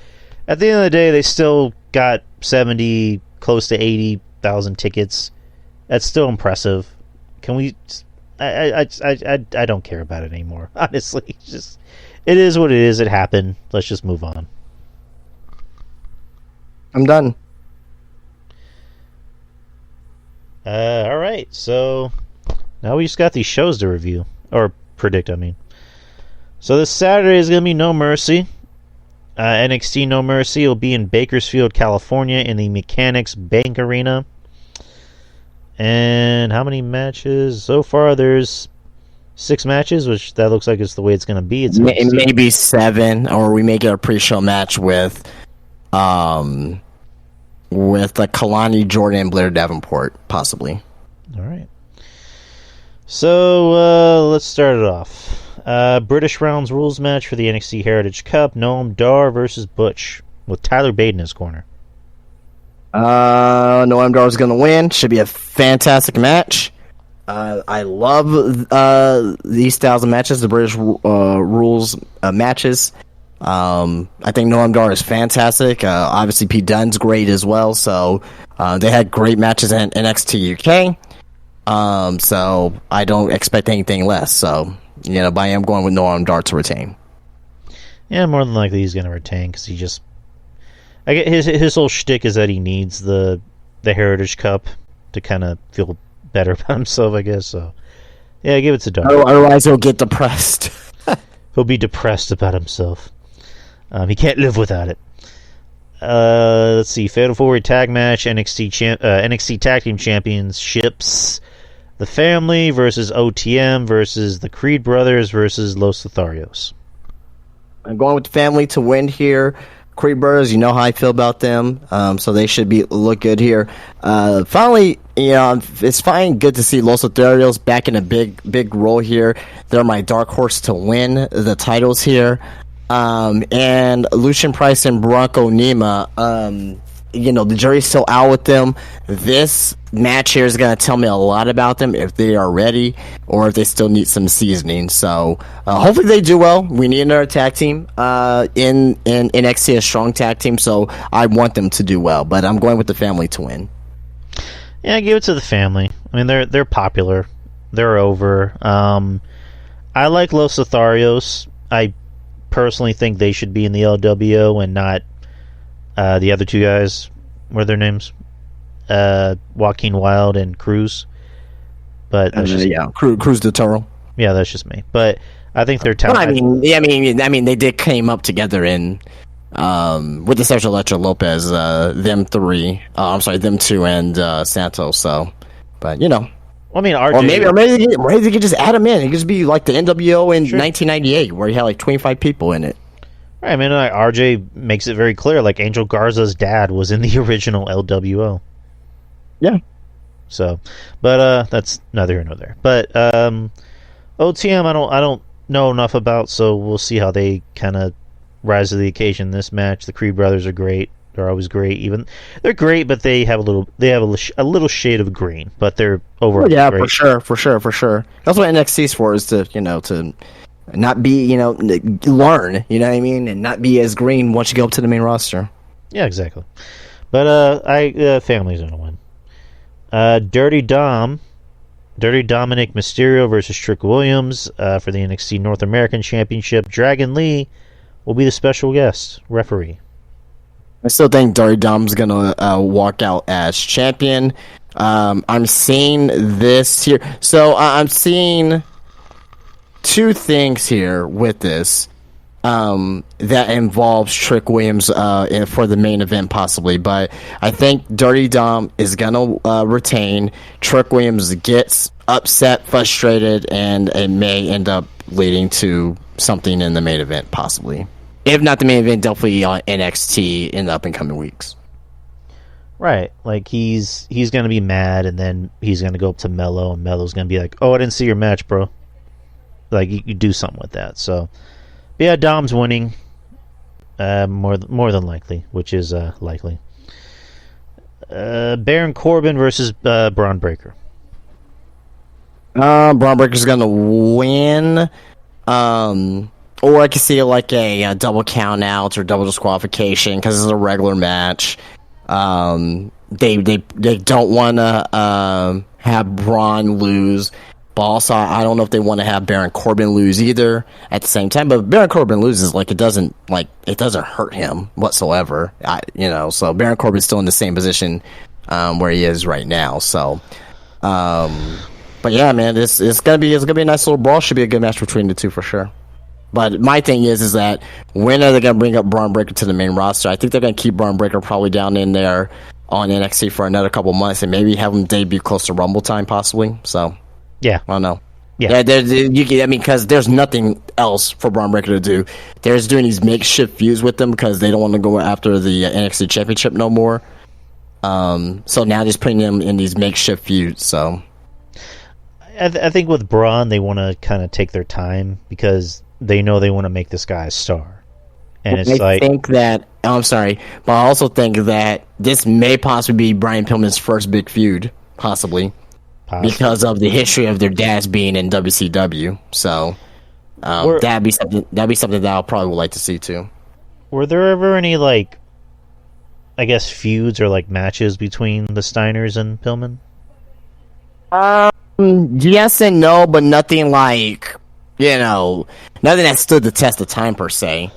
the end of the day, they still got 70, close to 80,000 tickets. That's still impressive. Can we? I don't care about it anymore. Honestly, it is what it is. It happened. Let's just move on. I'm done. All right. So now we just got these shows to review or predict. I mean, so this Saturday is gonna be No Mercy. NXT No Mercy will be in Bakersfield, California, in the Mechanics Bank Arena. And how many matches? So far, there's 6 matches, which that looks like it's the way it's going to be. It's maybe 7, or we may get a pre-show match with the Kalani, Jordan, and Blair Davenport, possibly. All right. So let's start it off. British Rounds rules match for the NXT Heritage Cup. Noam Dar versus Butch with Tyler Bate in his corner. Noam Dar is going to win. Should be a fantastic match. I love these styles of matches, the British rules matches. I think Noam Dar is fantastic. Obviously, Pete Dunne's great as well. So they had great matches in NXT UK. So I don't expect anything less. So but I am going with Noam Dar to retain. Yeah, more than likely he's going to retain because he just. I get his whole shtick is that he needs the Heritage Cup to kind of feel better about himself, I guess. So yeah, give it to Dar. Otherwise, he'll get depressed. He'll be depressed about himself. He can't live without it. Let's see. Fatal 4-Way Tag Match. NXT Tag Team Championships. The Family versus OTM versus the Creed Brothers versus Los Lotharios. I'm going with the Family to win here. Creed Brothers, you know how I feel about them, so they should look good here. Finally, it's fine, good to see Los Lotharios back in a big role here. They're my dark horse to win the titles here. And Lucian Price and Bronco Nima, the jury's still out with them. This match here is going to tell me a lot about them, if they are ready or if they still need some seasoning. So hopefully they do well. We need another tag team in NXT, a strong tag team. So I want them to do well, but I'm going with the Family to win. Yeah, give it to the Family. I mean, they're popular. They're over. I like Los Lotharios. I personally think they should be in the LWO and not the other two guys. What are their names? Joaquin Wilde and Cruz. But that's Cruz del Toro. Yeah, that's just me. But I think they're talented. Well, I mean, they did came up together in with the Sergio Electra Lopez, them two and Santos. So, but I mean, RJ, or maybe they could just add him in. It could just be like the NWO in 1998, where he had like 25 people in it. Right, I mean, RJ makes it very clear. Like Angel Garza's dad was in the original LWO. Yeah. So, but that's neither here nor there. But OTM, I don't know enough about, so we'll see how they kind of rise to the occasion in this match. The Creed Brothers are great. They're always great. They're great, but they have a little shade of green. But they're overall great. For sure. That's what NXT's for, is to to not be learn. You know what I mean, and not be as green once you go up to the main roster. Yeah, exactly. But Family's gonna win. Dirty Dominic Mysterio versus Trick Williams for the NXT North American Championship. Dragon Lee will be the special guest referee. I still think Dirty Dom's gonna walk out as champion. I'm seeing this here. So I'm seeing two things here with this that involves Trick Williams for the main event possibly, but I think Dirty Dom is gonna retain. Trick Williams gets upset, frustrated, and it may end up leading to something in the main event possibly. If not the main event, definitely on NXT in the up and coming weeks. Right, like he's gonna be mad, and then he's gonna go up to Mello, and Mello's gonna be like, "Oh, I didn't see your match, bro." Like you do something with that. So, but yeah, Dom's winning, more than likely, which is likely. Baron Corbin versus Braun Breaker. Braun Breaker's gonna win. Or I could see it like a double count out or double disqualification because it's a regular match. They don't want to have Braun lose, but also I don't know if they want to have Baron Corbin lose either at the same time. But Baron Corbin loses, it doesn't hurt him whatsoever. So Baron Corbin's still in the same position where he is right now. So, but yeah, man, it's gonna be a nice little brawl. Should be a good match between the two for sure. But my thing is that when are they going to bring up Braun Breaker to the main roster? I think they're going to keep Braun Breaker probably down in there on NXT for another couple months and maybe have him debut close to Rumble time possibly. So, yeah. I don't know. Yeah, because there's nothing else for Braun Breaker to do. They're just doing these makeshift feuds with them because they don't want to go after the NXT Championship no more. So now just putting them in these makeshift feuds, so... I think with Braun, they want to kind of take their time because they know they want to make this guy a star. And it's I think that I'm sorry, but I also think that this may possibly be Brian Pillman's first big feud, possibly. Because of the history of their dads being in WCW. So that'd be something that I probably would like to see too. Were there ever any like, I guess, feuds or like matches between the Steiners and Pillman? Yes and no, but nothing like, nothing that stood the test of time per se.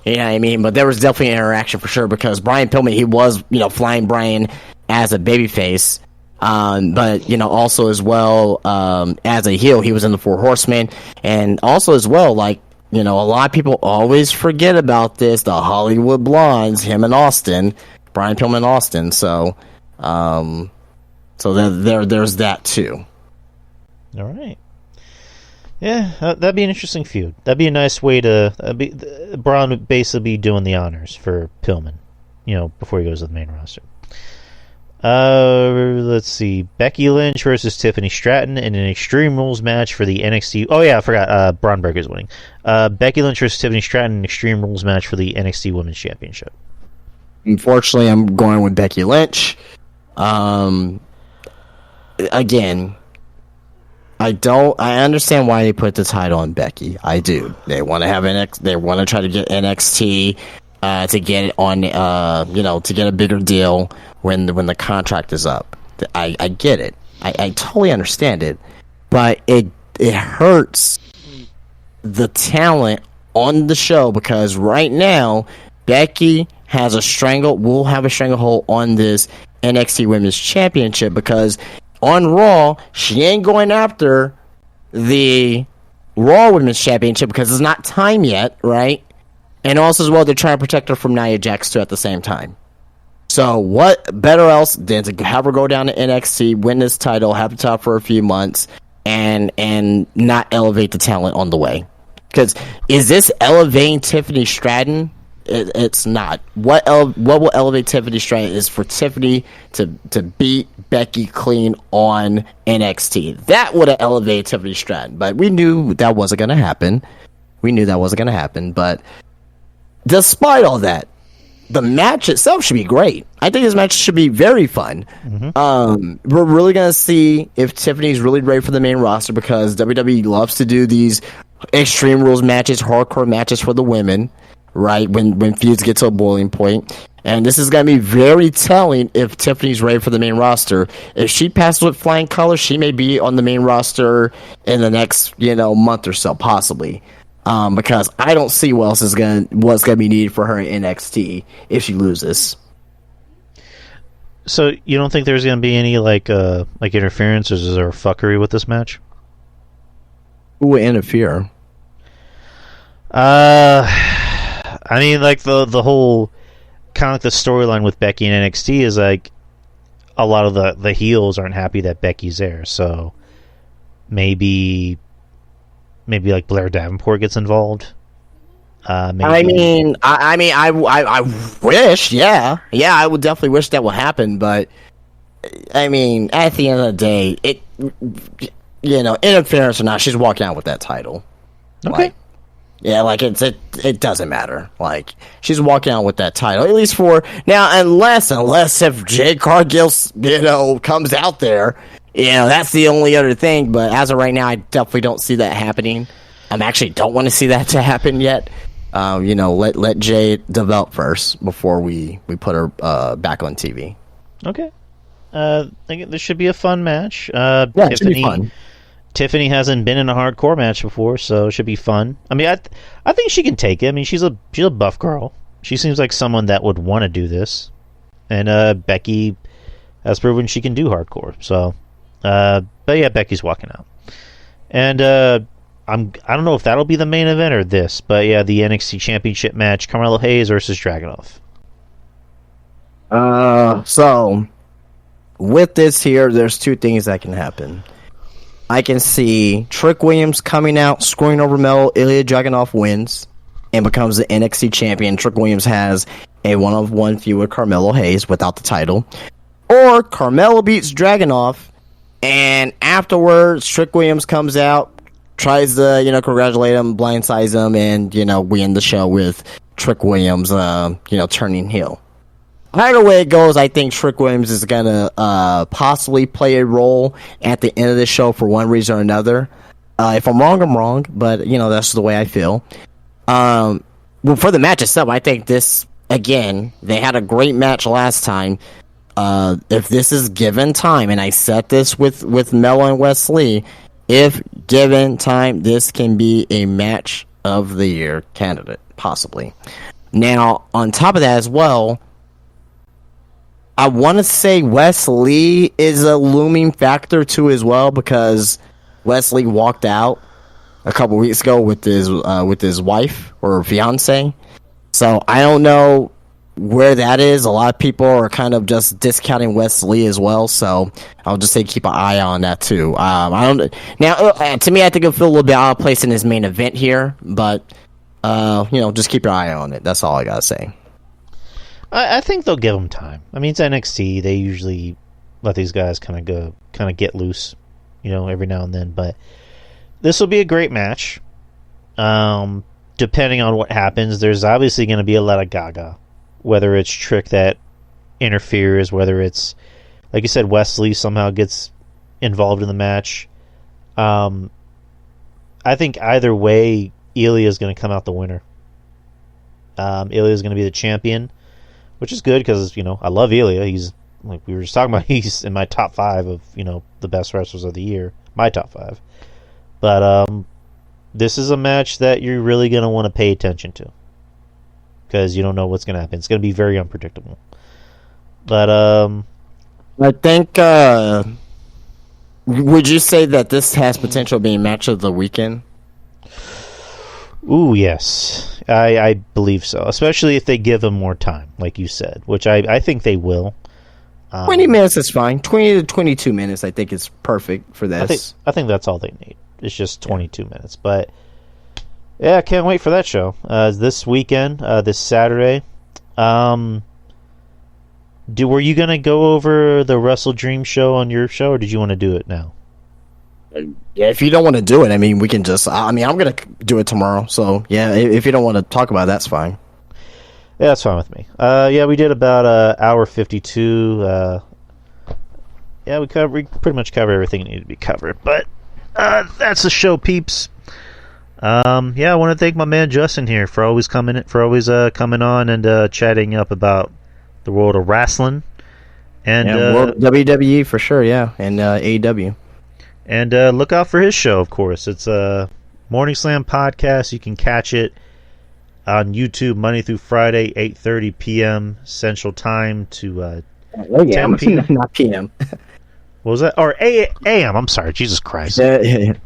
You know what I mean? But there was definitely an interaction for sure because Brian Pillman, he was, flying Brian as a babyface. But, also as well, as a heel, he was in the Four Horsemen. And also as well, like, a lot of people always forget about this, the Hollywood Blondes, him and Austin, Brian Pillman and Austin. So, there's that too. All right. Yeah, that'd be an interesting feud. That'd be a nice way to... Braun would basically be doing the honors for Pillman, before he goes to the main roster. Let's see. Becky Lynch versus Tiffany Stratton in an Extreme Rules match for the NXT... Oh, yeah, I forgot. Braun Breaker's winning. Becky Lynch versus Tiffany Stratton in an Extreme Rules match for the NXT Women's Championship. Unfortunately, I'm going with Becky Lynch. Again... I understand why they put the title on Becky. I do. They want to have they want to try to get NXT to get it on, to get a bigger deal when the contract is up. I get it. I totally understand it, but it hurts the talent on the show because right now Becky has will have a stranglehold on this NXT Women's Championship because on Raw, she ain't going after the Raw Women's Championship because it's not time yet, right? And also as well, they're trying to protect her from Nia Jax too at the same time. So what better else than to have her go down to NXT, win this title, have the title for a few months, and not elevate the talent on the way? Because is this elevating Tiffany Stratton? It's not. What will elevate Tiffany Stratton is for Tiffany to beat Becky clean on NXT. That would have elevated Tiffany Stratton, but we knew that wasn't going to happen. But despite all that, the match itself should be great. I think this match should be very fun. Mm-hmm. We're really going to see if Tiffany's really ready for the main roster because WWE loves to do these Extreme Rules matches, hardcore matches for the women. Right, when feuds get to a boiling point. And this is going to be very telling if Tiffany's ready for the main roster. If she passes with flying colors, she may be on the main roster in the next, month or so, possibly. Because I don't see what's going to be needed for her in NXT if she loses. So you don't think there's going to be any like interference or is there fuckery with this match? Who would interfere? I mean, like the whole kind of like the storyline with Becky and NXT is like a lot of the heels aren't happy that Becky's there, so maybe like Blair Davenport gets involved. Maybe. I wish, yeah, I would definitely wish that would happen, but I mean, at the end of the day, interference or not, she's walking out with that title. Okay. It doesn't matter. Like, she's walking out with that title, at least for now, unless if Jade Cargill, comes out there, that's the only other thing. But as of right now, I definitely don't see that happening. I actually don't want to see that to happen yet. Let Jade develop first before we put her back on TV. Okay. I think this should be a fun match. It should be fun. Tiffany hasn't been in a hardcore match before, so it should be fun. I mean, I think she can take it. I mean, she's a buff girl. She seems like someone that would want to do this. And Becky has proven she can do hardcore. So, but yeah, Becky's walking out. And I don't know if that'll be the main event or this, but yeah, the NXT Championship match: Carmelo Hayes versus Dragunov. So with this here, there's two things that can happen. I can see Trick Williams coming out, screwing over Mel. Ilya Dragunov wins and becomes the NXT champion. Trick Williams has a one-on-one feud with Carmelo Hayes without the title. Or Carmelo beats Dragunov, and afterwards, Trick Williams comes out, tries to, congratulate him, blindsides him, and, we end the show with Trick Williams, turning heel. Either way it goes, I think Trick Williams is going to possibly play a role at the end of the show for one reason or another. If I'm wrong, I'm wrong, but, that's the way I feel. Well, for the match itself, I think this, again, they had a great match last time. If this is given time, and I said this with Melo and Wesley, if given time, this can be a match of the year candidate, possibly. Now, on top of that as well, I want to say Wesley is a looming factor too as well, because Wesley walked out a couple weeks ago with his wife or fiance. So I don't know where that is. A lot of people are kind of just discounting Wesley as well. So I'll just say keep an eye on that too. I don't now. To me, I think it'll feel a little bit out of place in his main event here, but just keep your eye on it. That's all I gotta say. I think they'll give him time. I mean, it's NXT. They usually let these guys kind of get loose, every now and then. But this will be a great match. Depending on what happens, there's obviously going to be a lot of gaga. Whether it's Trick that interferes, whether it's, like you said, Wesley somehow gets involved in the match. I think either way, Ilya is going to come out the winner. Ilya is going to be the champion, which is good because, I love Ilya. He's, like we were just talking about, he's in my top 5 of, the best wrestlers of the year. My top 5. But this is a match that you're really going to want to pay attention to, because you don't know what's going to happen. It's going to be very unpredictable. But I think, would you say that this has potential being match of the weekend? Ooh, yes. I believe so. Especially if they give him more time, like you said, which I think they will. 20 minutes is fine. 20 to 22 minutes, I think, is perfect for this. I think that's all they need. It's just 22 minutes. But, yeah, I can't wait for that show. This weekend, this Saturday. Were you going to go over the Wrestle Dream show on your show, or did you want to do it now? Yeah, if you don't want to do it, I mean, we can just... I'm going to do it tomorrow. So, yeah, if you don't want to talk about it, that's fine. Yeah, that's fine with me. We did about hour 52. We pretty much covered everything that needed to be covered. But that's the show, peeps. I want to thank my man Justin here for always coming on and chatting up about the world of wrestling and world of WWE for sure, yeah, and AEW. And look out for his show, of course. It's a Morning Slam podcast. You can catch it on YouTube Monday through Friday, 8:30 p.m. Central Time to 10 p.m. Not p.m. What was that? Or a.m. I'm sorry. Jesus Christ. A.m.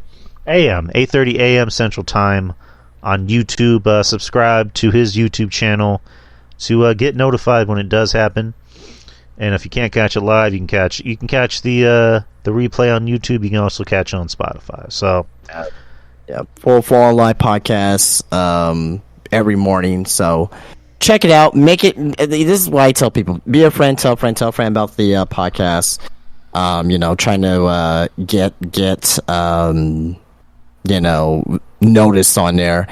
8:30 a.m. Central Time on YouTube. Subscribe to his YouTube channel to get notified when it does happen. And if you can't catch it live, you can catch the replay on YouTube. You can also catch it on Spotify. So, full on live podcasts every morning. So check it out. Make it. This is why I tell people: be a friend, tell a friend about the podcast. Trying to get noticed on there,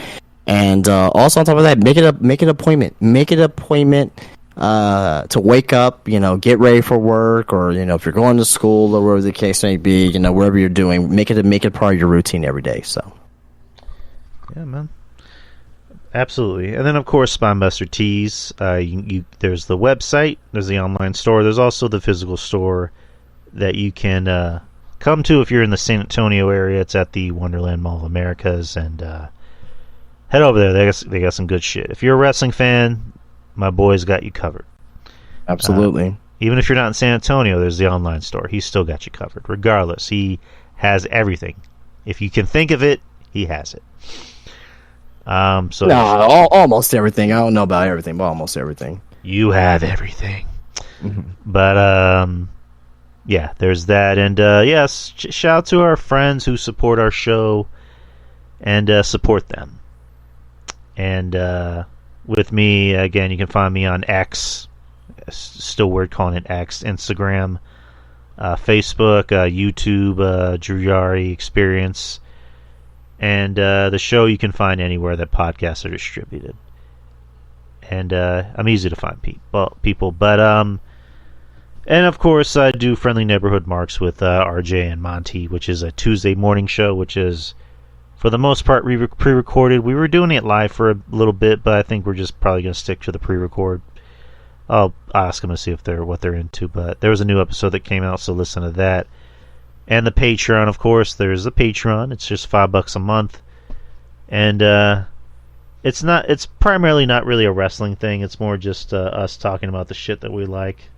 and also on top of that, make it an appointment. Make it an appointment. To wake up, get ready for work, or if you're going to school or whatever the case may be, wherever you're doing, make it part of your routine every day. So, yeah, man, absolutely. And then of course, Spinebuster Tees. There's the website, there's the online store, there's also the physical store that you can come to if you're in the San Antonio area. It's at the Wonderland Mall of Americas, and head over there. They got some good shit. If you're a wrestling fan, my boy's got you covered. Absolutely. Even if you're not in San Antonio, there's the online store. He's still got you covered. Regardless, he has everything. If you can think of it, he has it. Almost everything. I don't know about everything, but almost everything. You have everything. Mm-hmm. But there's that. And yes, shout out to our friends who support our show and support them. And with me, again, you can find me on X, still weird calling it X, Instagram, Facebook, YouTube, Drew Yari Experience, and the show you can find anywhere that podcasts are distributed. And I'm easy to find people, but and of course I do Friendly Neighborhood Marks with RJ and Monty, which is a Tuesday morning show, which is for the most part pre-recorded. We were doing it live for a little bit, but I think we're just probably going to stick to the pre-record. I'll ask them to see if what they're into, but there was a new episode that came out, so listen to that. And the Patreon, of course. There's the Patreon. It's just $5 a month, and it's primarily not really a wrestling thing. It's more just us talking about the shit that we like.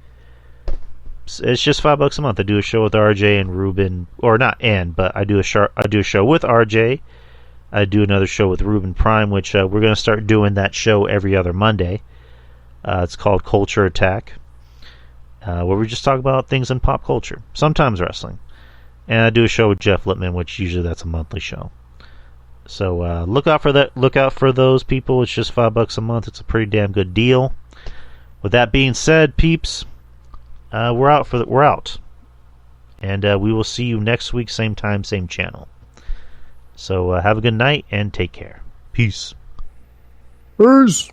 It's just $5 a month. I do a show with RJ and Ruben, or not but I do a show with RJ. I do another show with Ruben Prime, which we're going to start doing that show every other Monday. It's called Culture Attack, where we just talk about things in pop culture, sometimes wrestling. And I do a show with Jeff Lippman, which usually that's a monthly show. So look out for that. Look out for those people. It's just $5 a month. It's a pretty damn good deal. With that being said, peeps, we're out, and we will see you next week, same time, same channel. So have a good night and take care. Peace. Peace.